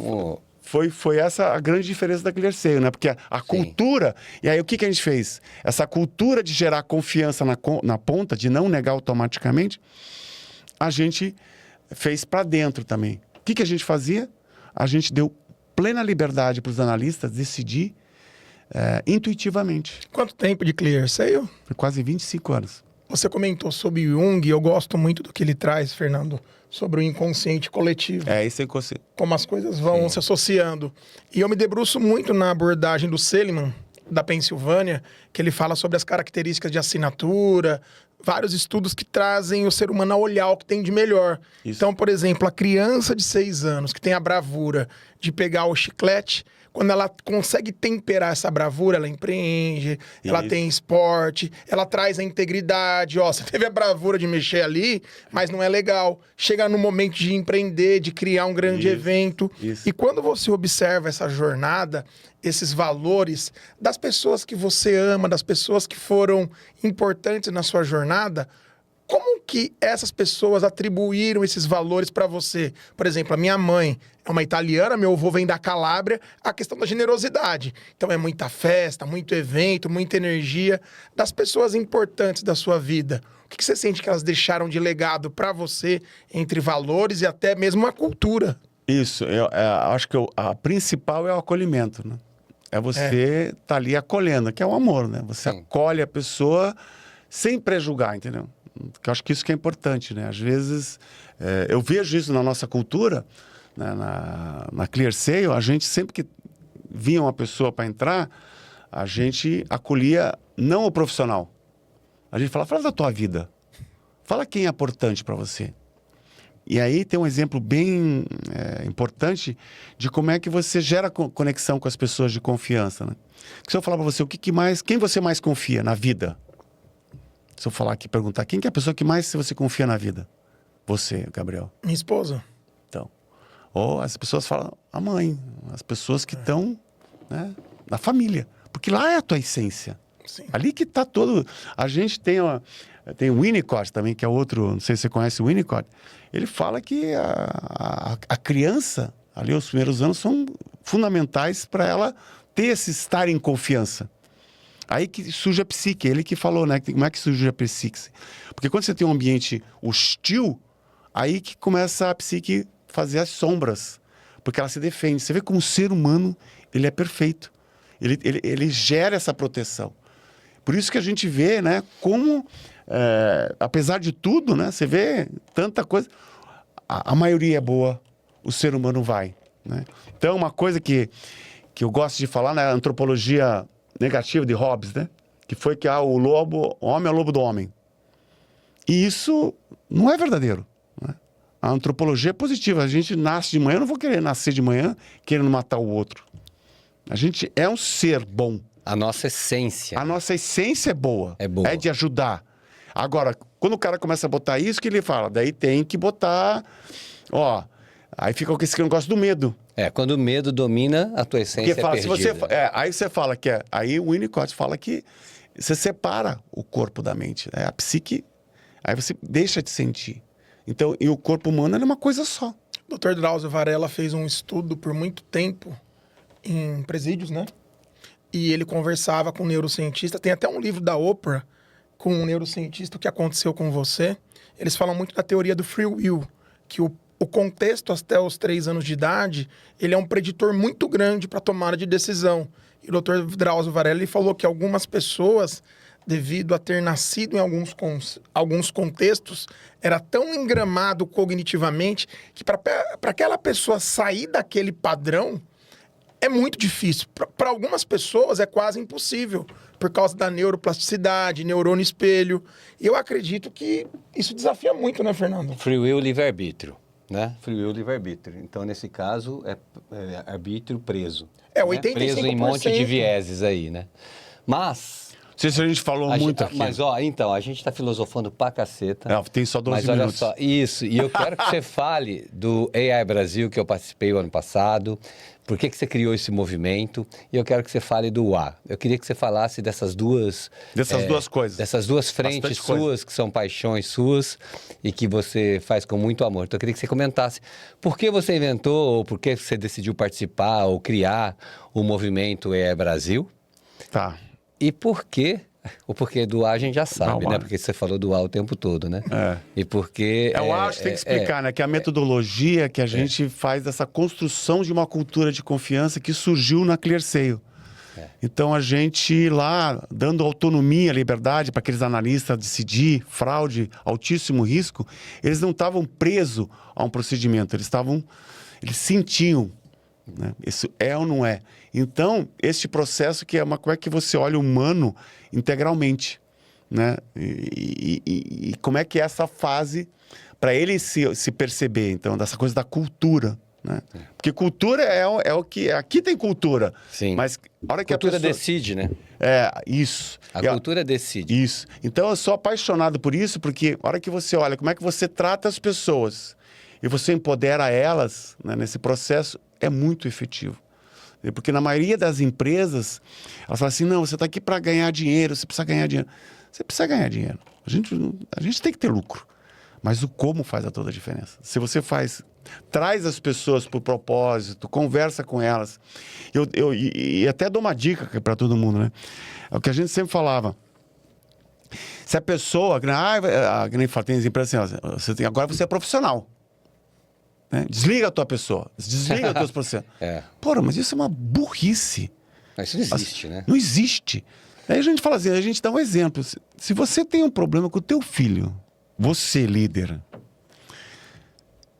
Foi essa a grande diferença da ClearSale, né? Porque a cultura... E aí, o que a gente fez? Essa cultura de gerar confiança na ponta, de não negar automaticamente, a gente fez para dentro também. O que a gente fazia? A gente deu plena liberdade para os analistas decidir intuitivamente. Quanto tempo de ClearSale? Quase 25 anos. Você comentou sobre Jung, eu gosto muito do que ele traz, Fernando, sobre o inconsciente coletivo. Isso é inconsciente. Como as coisas vão se associando. E eu me debruço muito na abordagem do Seligman, da Pensilvânia, que ele fala sobre as características de assinatura, vários estudos que trazem o ser humano a olhar o que tem de melhor. Isso. Então, por exemplo, a criança de 6 anos que tem a bravura de pegar o chiclete, quando ela consegue temperar essa bravura, ela empreende, ela tem esporte, ela traz a integridade. Você teve a bravura de mexer ali, mas não é legal. Chega no momento de empreender, de criar um grande evento. E quando você observa essa jornada, esses valores das pessoas que você ama, das pessoas que foram importantes na sua jornada, como que essas pessoas atribuíram esses valores para você? Por exemplo, a minha mãe é uma italiana, meu avô vem da Calábria, a questão da generosidade. Então é muita festa, muito evento, muita energia das pessoas importantes da sua vida. O que você sente que elas deixaram de legado para você entre valores e até mesmo a cultura? Isso, eu acho que a principal é o acolhimento, né? É você estar ali acolhendo, que é o amor, né? Você acolhe a pessoa sem prejulgar, entendeu? Eu acho que isso que é importante, né? Às vezes, eu vejo isso na nossa cultura, né? na ClearSale, a gente sempre que vinha uma pessoa para entrar, a gente acolhia não o profissional. A gente fala da tua vida. Fala quem é importante para você. E aí tem um exemplo bem importante de como é que você gera conexão com as pessoas de confiança, né? Se eu falar para você quem você mais confia na vida? Se eu falar aqui, perguntar, quem que é a pessoa que mais você confia na vida? Você, Gabriel. Minha esposa. Então. Ou as pessoas falam, a mãe. As pessoas que estão, né, na família. Porque lá é a tua essência. Sim. Ali que está todo... A gente tem o Winnicott também, que é outro... Não sei se você conhece o Winnicott. Ele fala que a criança, ali os primeiros anos, são fundamentais para ela ter esse estar em confiança. Aí que surge a psique. Ele que falou, né? Como é que surge a psique? Porque quando você tem um ambiente hostil, aí que começa a psique fazer as sombras. Porque ela se defende. Você vê como o ser humano, ele é perfeito. Ele gera essa proteção. Por isso que a gente vê, né? Como, apesar de tudo, né? Você vê tanta coisa. A maioria é boa. O ser humano vai, né? Então, uma coisa que eu gosto de falar, né? A antropologia negativa de Hobbes, né? Que foi que o homem é o lobo do homem. E isso não é verdadeiro, né? A antropologia é positiva. A gente nasce de manhã, eu não vou querer nascer de manhã querendo matar o outro. A gente é um ser bom. A nossa essência. A nossa essência é boa. É boa. É de ajudar. Agora, quando o cara começa a botar isso, que ele fala? Daí tem que botar... Ó, aí fica com esse negócio do medo. Quando o medo domina, a tua essência Porque fala, é se perdida. você, aí você fala que aí o Winnicott fala que você separa o corpo da mente, né? A psique, aí você deixa de sentir. Então, e o corpo humano é uma coisa só. O Dr. Drauzio Varella fez um estudo por muito tempo em presídios, né? E ele conversava com um neurocientista. Tem até um livro da Oprah com um neurocientista, O que aconteceu com você. Eles falam muito da teoria do free will, que o contexto até os 3 anos de idade, ele é um preditor muito grande para a tomada de decisão. E o Dr. Drauzio Varella ele falou que algumas pessoas, devido a ter nascido em alguns contextos, era tão engramado cognitivamente que para aquela pessoa sair daquele padrão é muito difícil. Para algumas pessoas é quase impossível, por causa da neuroplasticidade, neurônio espelho. E eu acredito que isso desafia muito, né, Fernando? Free will, livre-arbítrio, né? Free will, livre-arbítrio. Então, nesse caso, é arbítrio preso. É, né? 85%. Preso em um monte de vieses aí, né? Mas... Não sei se a gente falou muito aqui. Mas, então, a gente está filosofando pra caceta. Tem só 12 mas minutos. Olha só, isso. E eu quero que você fale do AI Brasil, que eu participei o ano passado. Por que você criou esse movimento? E eu quero que você fale do UA. Eu queria que você falasse dessas duas... duas coisas. Dessas duas frentes suas, que são paixões suas e que você faz com muito amor. Então, eu queria que você comentasse por que você inventou, ou por que você decidiu participar ou criar o movimento AI Brasil. Tá. E por quê? O porquê do A a gente já sabe, né? Porque você falou do A o tempo todo, né? E porque... Eu acho que tem que explicar, né? Que a metodologia que a gente faz dessa construção de uma cultura de confiança que surgiu na ClearSale. Então, a gente lá, dando autonomia, liberdade para aqueles analistas decidir, fraude, altíssimo risco, eles não estavam presos a um procedimento, eles sentiam, né? Isso é ou não é? Então, este processo que como é que você olha o humano integralmente, né? E como é que é essa fase para ele se perceber, então, dessa coisa da cultura, né? Porque cultura é o que... Aqui tem cultura. Sim. Mas a hora que cultura a pessoa... decide, né? Isso. A cultura decide. Isso. Então, eu sou apaixonado por isso, porque a hora que você olha como é que você trata as pessoas e você empodera elas, né, nesse processo, é muito efetivo. Porque na maioria das empresas, elas falam assim, não, você está aqui para ganhar dinheiro, você precisa ganhar dinheiro. Você precisa ganhar dinheiro. A gente tem que ter lucro. Mas o como faz toda a diferença. Se você traz as pessoas para o propósito, conversa com elas. E até dou uma dica para todo mundo, né? É o que a gente sempre falava. Se a pessoa... que nem fala, tem as empresas assim, agora você é profissional. Né? Desliga a tua pessoa, desliga os teus processos. Porra, mas isso é uma burrice. Mas isso não existe, né? Não existe. Aí a gente fala assim, a gente dá um exemplo. Se você tem um problema com o teu filho, você, líder,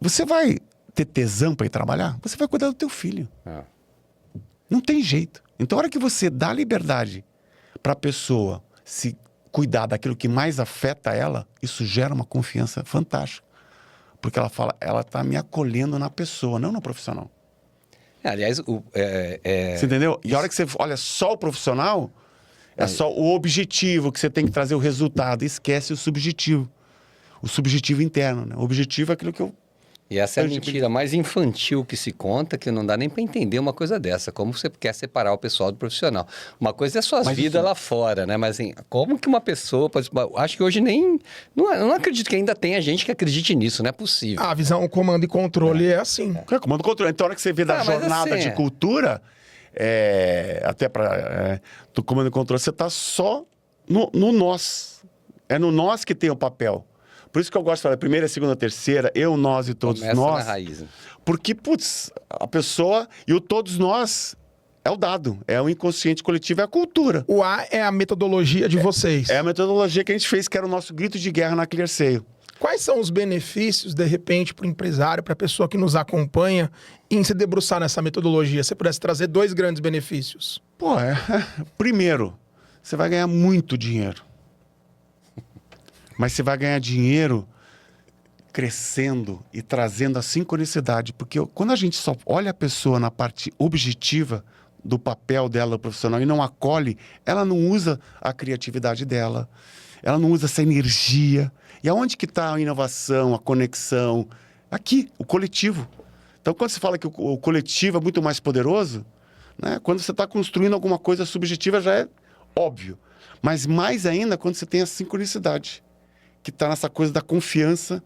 você vai ter tesão para ir trabalhar? Você vai cuidar do teu filho. Não tem jeito. Então, a hora que você dá liberdade para a pessoa se cuidar daquilo que mais afeta ela, isso gera uma confiança fantástica. Porque ela fala, ela está me acolhendo na pessoa, não no profissional. Aliás, Você entendeu? E a hora que você olha só o profissional, é só o objetivo, que você tem que trazer o resultado. Esquece o subjetivo interno, né? O objetivo é aquilo que eu... E essa é a mentira mais infantil que se conta, que não dá nem para entender uma coisa dessa. Como você quer separar o pessoal do profissional? Uma coisa é suas vidas lá fora, né? Mas assim, como que uma pessoa pode... Acho que hoje nem... Não acredito que ainda tenha gente que acredite nisso, não é possível. A visão comando e controle é assim. Comando e controle. Então, a hora que você vê da jornada assim, de cultura, até para do comando e controle, você está só no nós. É no nós que tem o papel. Por isso que eu gosto de falar primeira, segunda, terceira, eu, nós e todos Começa nós. na raiz. Porque, putz, a pessoa e o todos nós é o dado, é o inconsciente coletivo, é a cultura. O A é a metodologia de vocês. É a metodologia que a gente fez, que era o nosso grito de guerra na ClearSale. Quais são os benefícios, de repente, para o empresário, para a pessoa que nos acompanha, em se debruçar nessa metodologia? Se você pudesse trazer 2 grandes benefícios. Primeiro, você vai ganhar muito dinheiro. Mas você vai ganhar dinheiro crescendo e trazendo a sincronicidade. Porque quando a gente só olha a pessoa na parte objetiva do papel dela profissional e não acolhe, ela não usa a criatividade dela, ela não usa essa energia. E aonde que está a inovação, a conexão? Aqui, o coletivo. Então, quando você fala que o coletivo é muito mais poderoso, né? Quando você está construindo alguma coisa subjetiva, já é óbvio. Mas mais ainda quando você tem a sincronicidade, que está nessa coisa da confiança,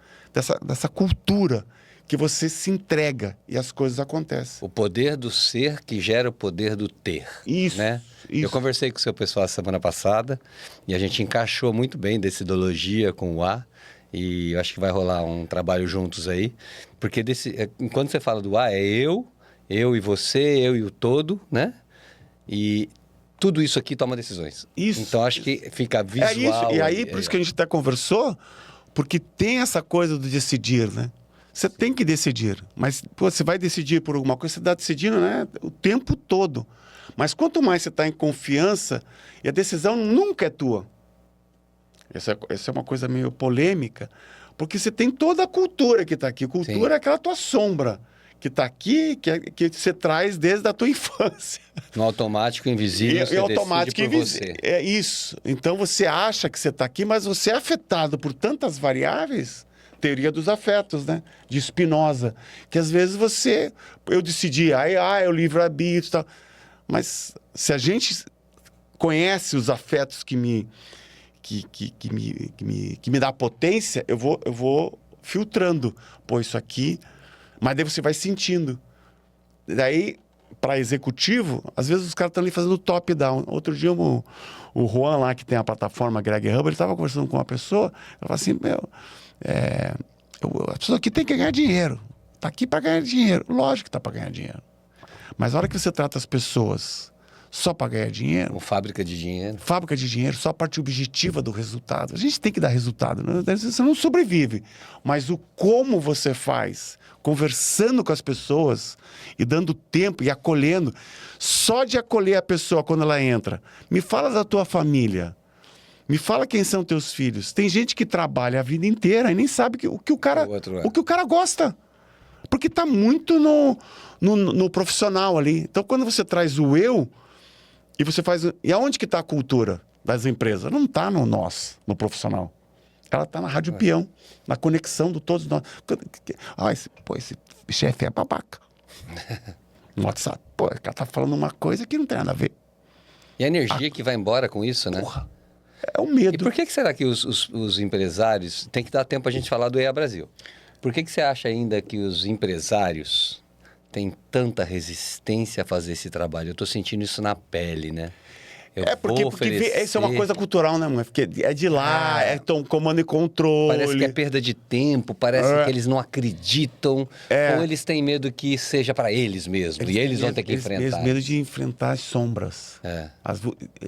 dessa cultura, que você se entrega e as coisas acontecem. O poder do ser que gera o poder do ter. Isso, né? isso. Eu conversei com o seu pessoal a semana passada e a gente encaixou muito bem decidologia com o A. E eu acho que vai rolar um trabalho juntos aí. Porque quando você fala do A, é eu e você, eu e o todo, né? E tudo isso aqui toma decisões. Isso. Então, acho que fica visual. É isso. E aí, por isso que a gente até conversou, porque tem essa coisa do decidir, né? Você tem que decidir. Mas, você vai decidir por alguma coisa, você está decidindo, né, o tempo todo. Mas quanto mais você está em confiança, e a decisão nunca é tua. Essa é uma coisa meio polêmica, porque você tem toda a cultura que está aqui. Cultura Sim. é aquela tua sombra que está aqui, que você traz desde a tua infância. No automático invisível, você automático decide por você. É isso. Então, você acha que você está aqui, mas você é afetado por tantas variáveis. Teoria dos afetos, né? De Spinoza. Que às vezes eu decidi, é o livre-arbítrio e tal. Mas se a gente conhece os afetos que me dá potência, eu vou filtrando. Pô, isso aqui... Mas daí você vai sentindo. Daí, para executivo, às vezes os caras estão ali fazendo top-down. Outro dia, o Juan lá, que tem a plataforma Greg Hub, ele estava conversando com uma pessoa, ela falou assim, a pessoa aqui tem que ganhar dinheiro. Está aqui para ganhar dinheiro. Lógico que está para ganhar dinheiro. Mas a hora que você trata as pessoas só para ganhar dinheiro... Como fábrica de dinheiro. Fábrica de dinheiro, só a parte objetiva do resultado. A gente tem que dar resultado, né? Você não sobrevive. Mas o como você faz, conversando com as pessoas e dando tempo e acolhendo, só de acolher a pessoa quando ela entra. Me fala da tua família. Me fala quem são teus filhos. Tem gente que trabalha a vida inteira e nem sabe o que o cara gosta. Porque está muito no profissional ali. Então, quando você traz o eu... E você faz... E aonde que está a cultura das empresas? Não está no nós, no profissional. Ela está na Rádio Peão, na conexão de todos nós. Esse chefe é babaca. No WhatsApp. O cara está falando uma coisa que não tem nada a ver. E a energia que vai embora com isso, né? Porra, é o medo. E por que será que os empresários... Tem que dar tempo a gente falar do EA Brasil. Por que você acha ainda que os empresários... tem tanta resistência a fazer esse trabalho? Eu estou sentindo isso na pele, né? Porque isso é uma coisa cultural, né, mãe? Porque é de lá, comando e controle. Parece que é perda de tempo, parece que eles não acreditam, ou eles têm medo que seja para eles mesmo, e eles vão ter que enfrentar. Eles medo de enfrentar as sombras.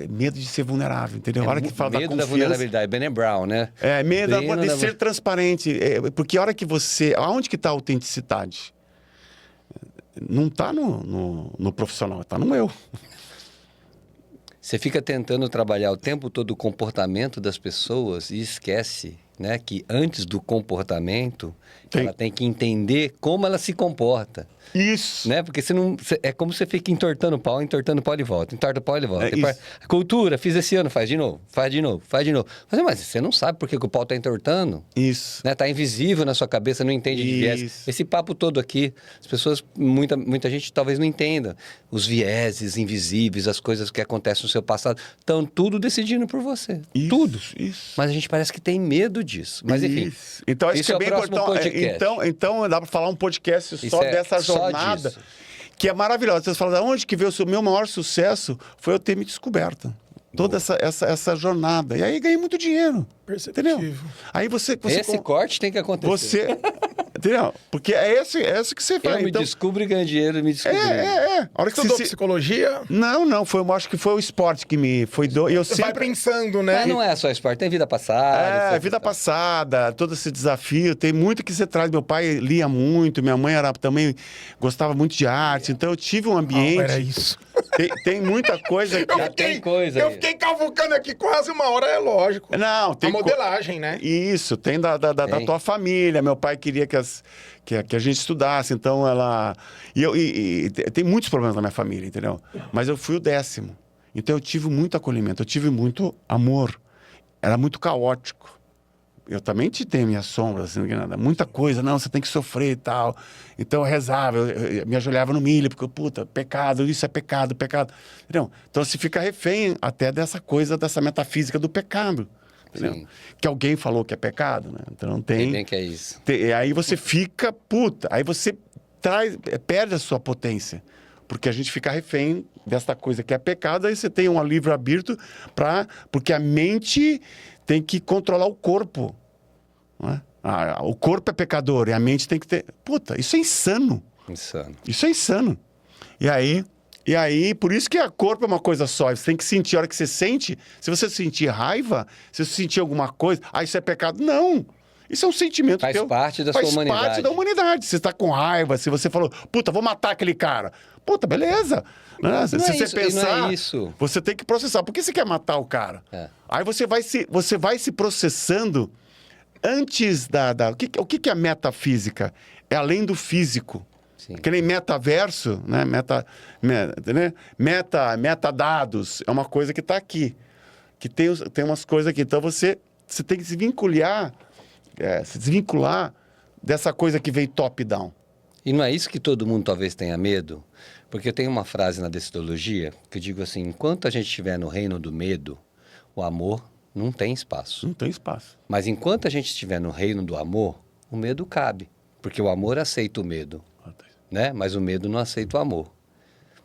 Medo de ser vulnerável, entendeu? A hora que fala medo da vulnerabilidade, Brené Brown, né? Medo de ser transparente. Porque a hora que você... Aonde que está a autenticidade? Não está no profissional, está no eu. Você fica tentando trabalhar o tempo todo o comportamento das pessoas e esquece né? Que antes do comportamento, ela tem que entender como ela se comporta. Isso. Né? Porque é como você fica entortando o pau ele volta. Entorta o pau, ele volta. É Cultura, fiz esse ano, faz de novo. Mas você não sabe por que o pau tá entortando. Isso. Né? Tá invisível na sua cabeça, não entende de viés. Esse papo todo aqui, as pessoas, muita gente talvez não entenda. Os vieses invisíveis, as coisas que acontecem no seu passado, estão tudo decidindo por você. Isso, tudo. Isso. Mas a gente parece que tem medo disso. Mas enfim. Então, isso é bem importante. Então, dá para falar um podcast só dessa jornada, que é maravilhosa. Vocês falam, onde que veio o meu maior sucesso? Foi eu ter me descoberto. Toda essa jornada. E aí ganhei muito dinheiro. Perceptivo. Entendeu? Aí você esse corte tem que acontecer. Entendeu? Porque é esse que você faz. Eu me descubro e ganho dinheiro, me descobri. A hora que você estudou psicologia? Não, acho que foi o esporte que me foi eu você sempre vai pensando, né? Mas não é só esporte, tem vida passada. Vida passada, todo esse desafio, tem muito que você traz. Meu pai lia muito, minha mãe também gostava muito de arte, então eu tive um ambiente. Era isso. Tem muita coisa que eu fiquei cavucando aqui quase uma hora, é lógico. Não, tem a modelagem, né? Isso, tem da tua família. Meu pai queria que a gente estudasse, então ela... E tem muitos problemas na minha família, entendeu? Mas eu fui o 10º. Então eu tive muito acolhimento, eu tive muito amor. Era muito caótico. Eu também tenho minhas sombras, assim, muita coisa. Não, você tem que sofrer e tal. Então eu rezava, eu me ajoelhava no milho, porque, pecado, isso é pecado. Entendeu? Então você fica refém até dessa coisa, dessa metafísica do pecado. Que alguém falou que é pecado, né? Então tem bem que é isso. Aí você fica aí você perde a sua potência, porque a gente fica refém dessa coisa que é pecado. Aí você tem um livre-arbítrio porque a mente tem que controlar o corpo, não é? O corpo é pecador e a mente tem que ter... isso é insano. Isso é insano. E aí, por isso que o corpo é uma coisa só. Você tem que sentir, a hora que você sente, se você sentir raiva, se você sentir alguma coisa, isso é pecado. Não! Isso é um sentimento Faz parte da sua humanidade. Faz parte da humanidade. Você está com raiva, se você falou, vou matar aquele cara. Beleza. Se você pensar, não é isso. Você tem que processar. Por que você quer matar o cara? Aí você vai se processando antes O que é metafísica? É além do físico. Sim. Que nem metaverso, né? Metadados é uma coisa que está aqui. Que tem umas coisas aqui. Então você tem que se desvincular dessa coisa que veio top-down. E não é isso que todo mundo talvez tenha medo? Porque eu tenho uma frase na Decidologia que eu digo assim, enquanto a gente estiver no reino do medo, o amor não tem espaço. Não tem espaço. Mas enquanto a gente estiver no reino do amor, o medo cabe. Porque o amor aceita o medo, né? Mas o medo não aceita o amor.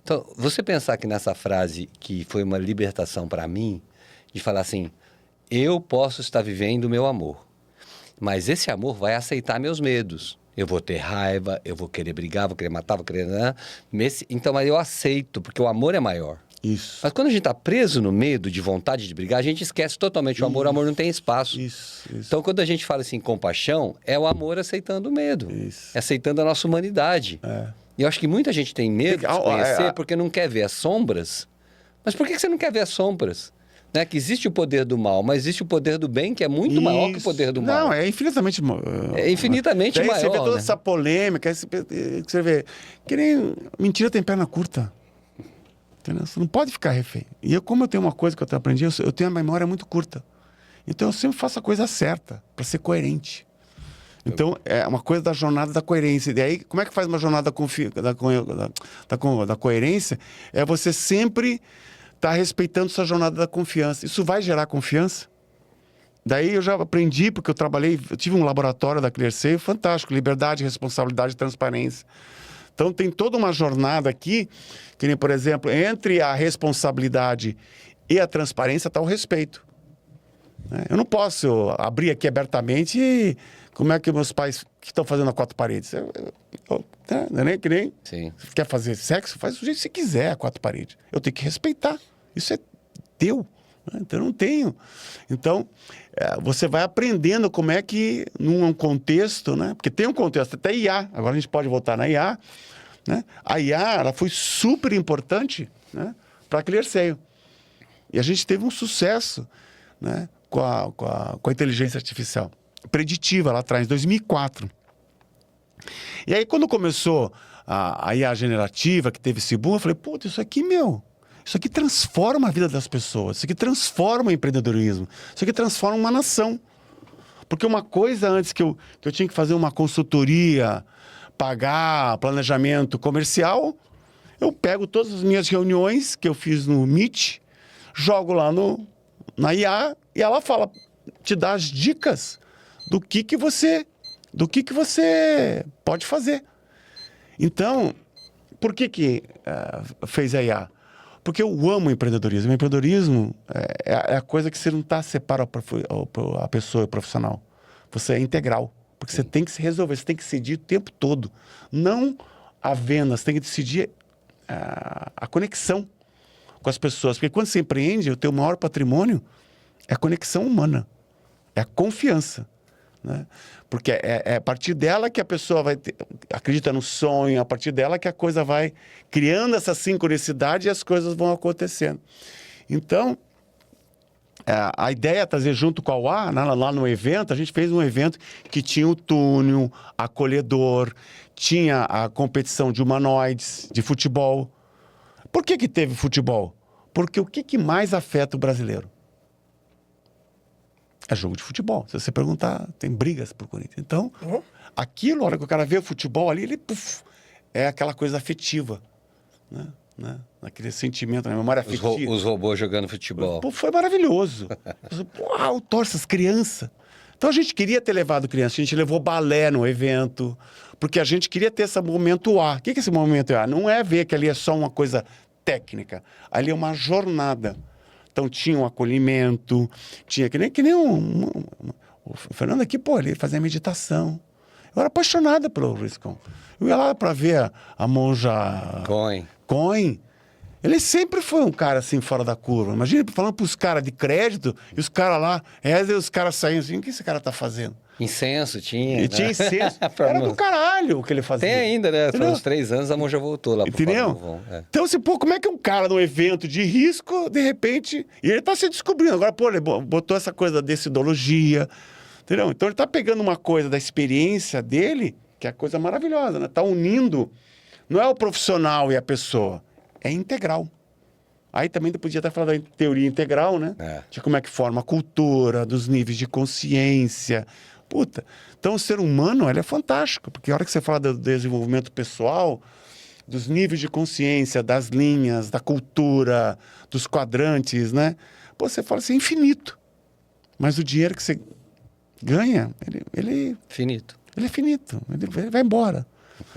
Então, você pensar que nessa frase, que foi uma libertação para mim, de falar assim, eu posso estar vivendo o meu amor, mas esse amor vai aceitar meus medos. Eu vou ter raiva, eu vou querer brigar, vou querer matar, vou querer... Então, mas eu aceito, porque o amor é maior. Isso. Mas quando a gente está preso no medo, de vontade de brigar, a gente esquece totalmente o amor. O amor não tem espaço. Isso. Então, quando a gente fala assim, compaixão, é o amor aceitando o medo. É aceitando a nossa humanidade. E eu acho que muita gente tem medo de se conhecer porque não quer ver as sombras. Mas por que você não quer ver as sombras? Né? Que existe o poder do mal, mas existe o poder do bem, que é muito maior que o poder do mal. Não, é infinitamente... É infinitamente maior. Você vê toda essa polêmica, você vê... Que nem mentira tem perna curta. Entendeu? Você não pode ficar refém. E como eu tenho uma coisa que eu aprendi, eu tenho a memória muito curta. Então eu sempre faço a coisa certa, para ser coerente. Então é uma coisa da jornada da coerência. E daí, como é que faz uma jornada da coerência? É você sempre estar respeitando essa jornada da confiança. Isso vai gerar confiança. Daí eu já aprendi, porque eu tive um laboratório da Clearseio fantástico, liberdade, responsabilidade e transparência. Então tem toda uma jornada aqui, que nem, por exemplo, entre a responsabilidade e a transparência está o respeito. Eu não posso abrir aqui abertamente e como é que meus pais que estão fazendo a quatro paredes? Não é nem que nem... Sim. Você quer fazer sexo? Faz do jeito que você quiser a quatro paredes. Eu tenho que respeitar. Isso é teu. Então eu não tenho. Então você vai aprendendo como é que num contexto, né? Porque tem um contexto, até IA. Agora a gente pode voltar na IA. Né? A IA ela foi super importante, né? Para a Clearseio. E a gente teve um sucesso, né? com a inteligência artificial. preditiva lá atrás, em 2004. E aí, quando começou a IA generativa, que teve esse boom, eu falei, puta, isso aqui transforma a vida das pessoas, isso aqui transforma o empreendedorismo, isso aqui transforma uma nação. Porque uma coisa antes que eu tinha que fazer uma consultoria, pagar planejamento comercial, eu pego todas as minhas reuniões que eu fiz no Meet, jogo lá na IA e ela fala, te dá as dicas do que você pode fazer. Então, por que fez a IA? Porque eu amo o empreendedorismo. O empreendedorismo é a coisa que você não está separado a pessoa profissional. Você é integral. Porque você tem que se resolver, você tem que decidir o tempo todo. Não a venda, você tem que decidir a conexão com as pessoas. Porque quando você empreende, o teu maior patrimônio é a conexão humana. É a confiança. Né? Porque é a partir dela que a pessoa acredita no sonho, a partir dela que a coisa vai criando essa sincronicidade e as coisas vão acontecendo. Então, a ideia é trazer junto com a UA, lá no evento, a gente fez um evento que tinha o túnel, acolhedor, tinha a competição de humanoides, de futebol. Por que teve futebol? Porque o que mais afeta o brasileiro? É jogo de futebol. Se você perguntar, tem brigas por Corinthians. Então, aquilo, a hora que o cara vê o futebol ali, ele é aquela coisa afetiva, né? Aquele sentimento, na memória afetiva. Os robôs jogando futebol. Foi maravilhoso. Uau, torce as crianças. Então, a gente queria ter levado criança. A gente levou balé no evento, porque a gente queria ter esse momento A. O que é esse momento A? Não é ver que ali é só uma coisa técnica. Ali é uma jornada. Então, tinha um acolhimento, tinha que nem o Fernando aqui, ele fazia meditação. Eu era apaixonada pelo Riscon. Eu ia lá para ver a monja Cohen. Ele sempre foi um cara assim, fora da curva. Imagina falando para os caras de crédito e os caras lá, os caras saindo assim, o que esse cara tá fazendo? Incenso tinha. E tinha incenso. Era do caralho o que ele fazia. Tem ainda, né? Faz uns 3 anos a monja voltou lá pro Entendeu? Então, assim, como é que um cara num evento de risco, de repente... E ele tá se descobrindo. Agora, ele botou essa coisa da decidologia, entendeu? Então, ele tá pegando uma coisa da experiência dele, que é coisa maravilhosa, né? Tá unindo... Não é o profissional e a pessoa, é integral. Aí também podia até falar da teoria integral, né? De como é que forma a cultura, dos níveis de consciência... Puta. Então, o ser humano, ele é fantástico, porque a hora que você fala do desenvolvimento pessoal, dos níveis de consciência, das linhas, da cultura, dos quadrantes, né? Você fala assim, é infinito. Mas o dinheiro que você ganha, ele finito. Ele é finito, ele vai embora.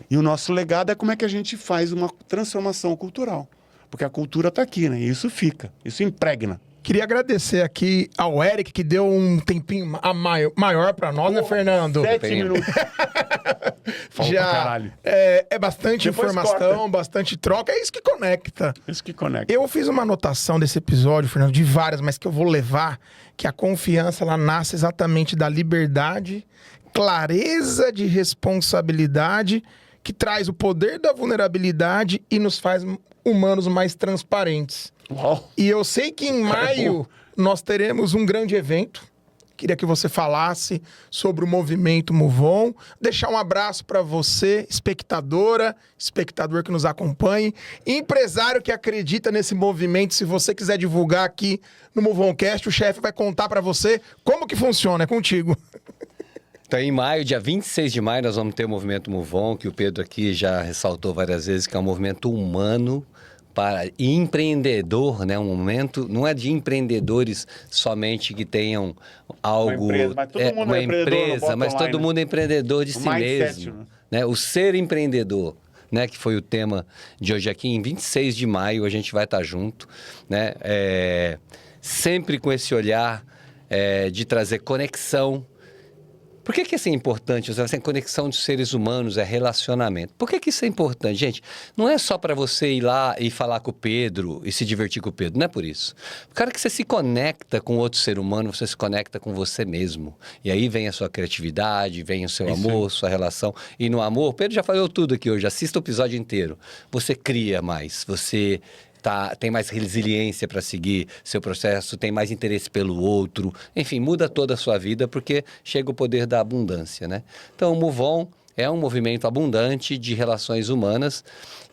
E o nosso legado é como é que a gente faz uma transformação cultural. Porque a cultura está aqui, né? E isso fica, isso impregna. Queria agradecer aqui ao Eric, que deu um tempinho maior para nós, né, Fernando? 7 minutos. Já é bastante Depois informação, corta. bastante troca. É isso que conecta. Isso que conecta. Eu fiz uma anotação desse episódio, Fernando, de várias, mas que eu vou levar, que a confiança, ela nasce exatamente da liberdade, clareza de responsabilidade, que traz o poder da vulnerabilidade e nos faz humanos mais transparentes. Uau. E eu sei que em maio nós teremos um grande evento. Queria que você falasse sobre o movimento MoveOn. Deixar um abraço para você, espectadora, espectador que nos acompanhe, empresário que acredita nesse movimento. Se você quiser divulgar aqui no MoveOncast, o chefe vai contar para você como que funciona. É contigo. Então, em maio, dia 26 de maio, nós vamos ter o movimento MoveOn, que o Pedro aqui já ressaltou várias vezes, que é um movimento humano para empreendedor, né? Um momento, não é de empreendedores somente que tenham algo... Uma empresa, mas todo mundo é empreendedor de si mesmo. Né? O ser empreendedor, né? Que foi o tema de hoje aqui. Em 26 de maio a gente vai estar junto, né? Sempre com esse olhar de trazer conexão. Por que isso é importante? Essa conexão de seres humanos, é relacionamento. Por que isso é importante, gente? Não é só para você ir lá e falar com o Pedro e se divertir com o Pedro, não é por isso. O cara que você se conecta com outro ser humano, você se conecta com você mesmo. E aí vem a sua criatividade, vem o seu amor, sua relação. E no amor, o Pedro já falou tudo aqui hoje, assista o episódio inteiro. Você cria mais, você tem mais resiliência para seguir seu processo, tem mais interesse pelo outro. Enfim, muda toda a sua vida porque chega o poder da abundância, né? Então, o Move On é um movimento abundante de relações humanas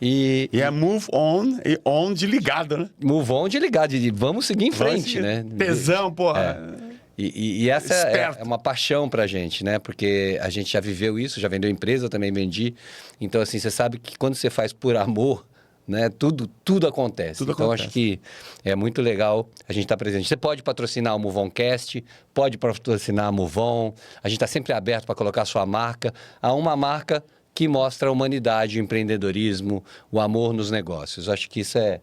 e é move on e on de ligado, né? Move on de ligado, de vamos seguir em frente, né? Tesão, porra. E essa é uma paixão pra gente, né? Porque a gente já viveu isso, já vendeu empresa, eu também vendi. Então, assim, você sabe que quando você faz por amor, né? Tudo acontece. Então, acho que é muito legal a gente estar presente. Você pode patrocinar o Move Oncast, pode patrocinar a Move On. A gente está sempre aberto para colocar a sua marca. Há uma marca que mostra a humanidade, o empreendedorismo, o amor nos negócios. Acho que isso é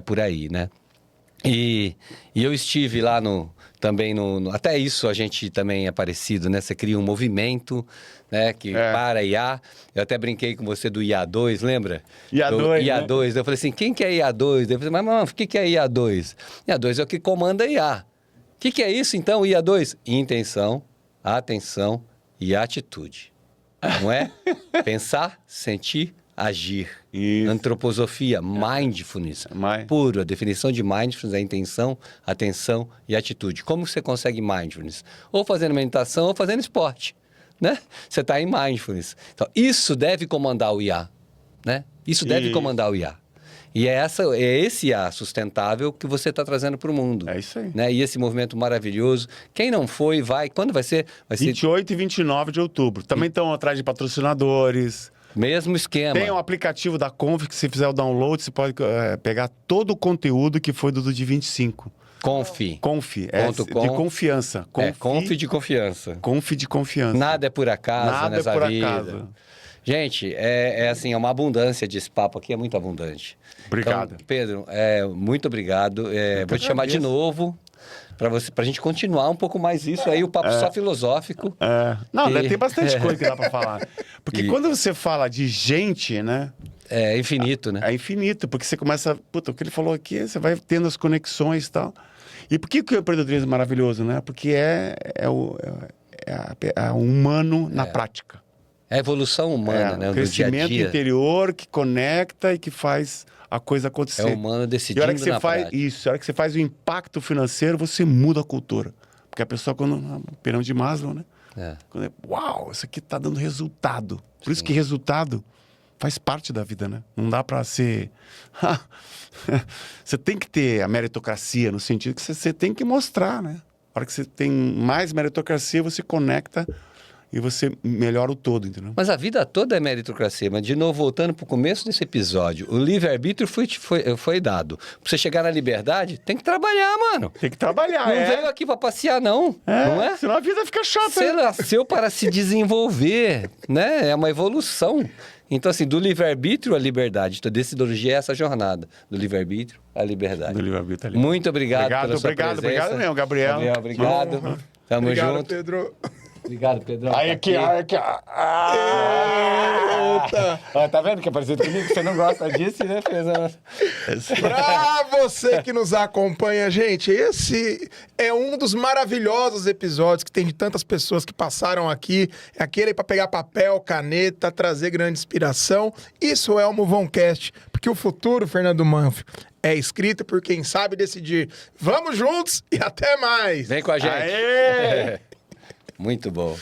por aí, né? E eu estive lá também até isso a gente também é parecido, né? Você cria um movimento, né? Que para IA. Eu até brinquei com você do IA2, lembra? IA2, IA2. Né? Eu falei assim, quem que é IA2? Eu falei, mas o que é IA2? IA2 é o que comanda IA. O que é isso, então, IA2? Intenção, atenção e atitude. Não é? Pensar, sentir, agir. Isso. Antroposofia, mindfulness. Puro, a definição de mindfulness é intenção, atenção e atitude. Como você consegue mindfulness? Ou fazendo meditação ou fazendo esporte, né? Você está em mindfulness. Então, isso deve comandar o IA, né? Isso deve comandar o IA. E é esse IA sustentável que você está trazendo para o mundo. É isso aí. Né? E esse movimento maravilhoso. Quem não foi, vai. Quando vai ser? Vai ser 28 e 29 de outubro. Também estão atrás de patrocinadores. Mesmo esquema. Tem um aplicativo da Conf que se fizer o download, você pode pegar todo o conteúdo que foi do de 25. Conf, de confiança. Conf de confiança. Conf de confiança. Nada é por acaso Nada nessa é por vida. acaso. Gente, assim, é uma abundância desse papo aqui, é muito abundante. Obrigado. Então, Pedro, muito obrigado. Vou te chamar de novo pra gente continuar um pouco mais isso aí, o papo só filosófico. Não, tem bastante coisa que dá pra falar. Porque quando você fala de gente, né? É infinito, né? É infinito, porque você começa... Puta, o que ele falou aqui, você vai tendo as conexões e tal. E por que o empreendedorismo é maravilhoso, né? Porque é o humano na prática. É a evolução humana, né? O crescimento do dia a dia. interior que conecta e que faz a coisa acontecer. É o humano decidindo e a hora que você na prática. a hora que você faz o impacto financeiro, você muda a cultura. Porque a pessoa, quando... Pirâmide de Maslow, né? Quando uau, isso aqui tá dando resultado. Por isso que resultado faz parte da vida, né? Não dá para ser... Você tem que ter a meritocracia, no sentido que você tem que mostrar, né? A hora que você tem mais meritocracia, você conecta e você melhora o todo, entendeu? Mas a vida toda é meritocracia. Mas, de novo, voltando para o começo desse episódio, o livre-arbítrio foi dado. Para você chegar na liberdade, tem que trabalhar, mano. Tem que trabalhar, Não veio aqui para passear, não. Não é? Senão a vida fica chata. Você nasceu para se desenvolver, né? É uma evolução. Então, assim, do livre-arbítrio à liberdade. Então, decidologia é essa jornada. Do livre-arbítrio à liberdade. Do livre-arbítrio à liberdade. Muito obrigado pela sua presença. Obrigado mesmo, Gabriel. Obrigado. Tamo Obrigado, junto. Pedro. Obrigado, Pedrão. Aí aqui. Eita! Tá vendo que é parecido comigo? Você não gosta disso, né, Pedrão? Pra você que nos acompanha, gente, esse é um dos maravilhosos episódios que tem de tantas pessoas que passaram aqui. É aquele aí pra pegar papel, caneta, trazer grande inspiração. Isso é o Move Oncast, porque o futuro, Fernando Manfio, é escrito por quem sabe decidir. Vamos juntos e até mais! Vem com a gente. Aê! Muito bom.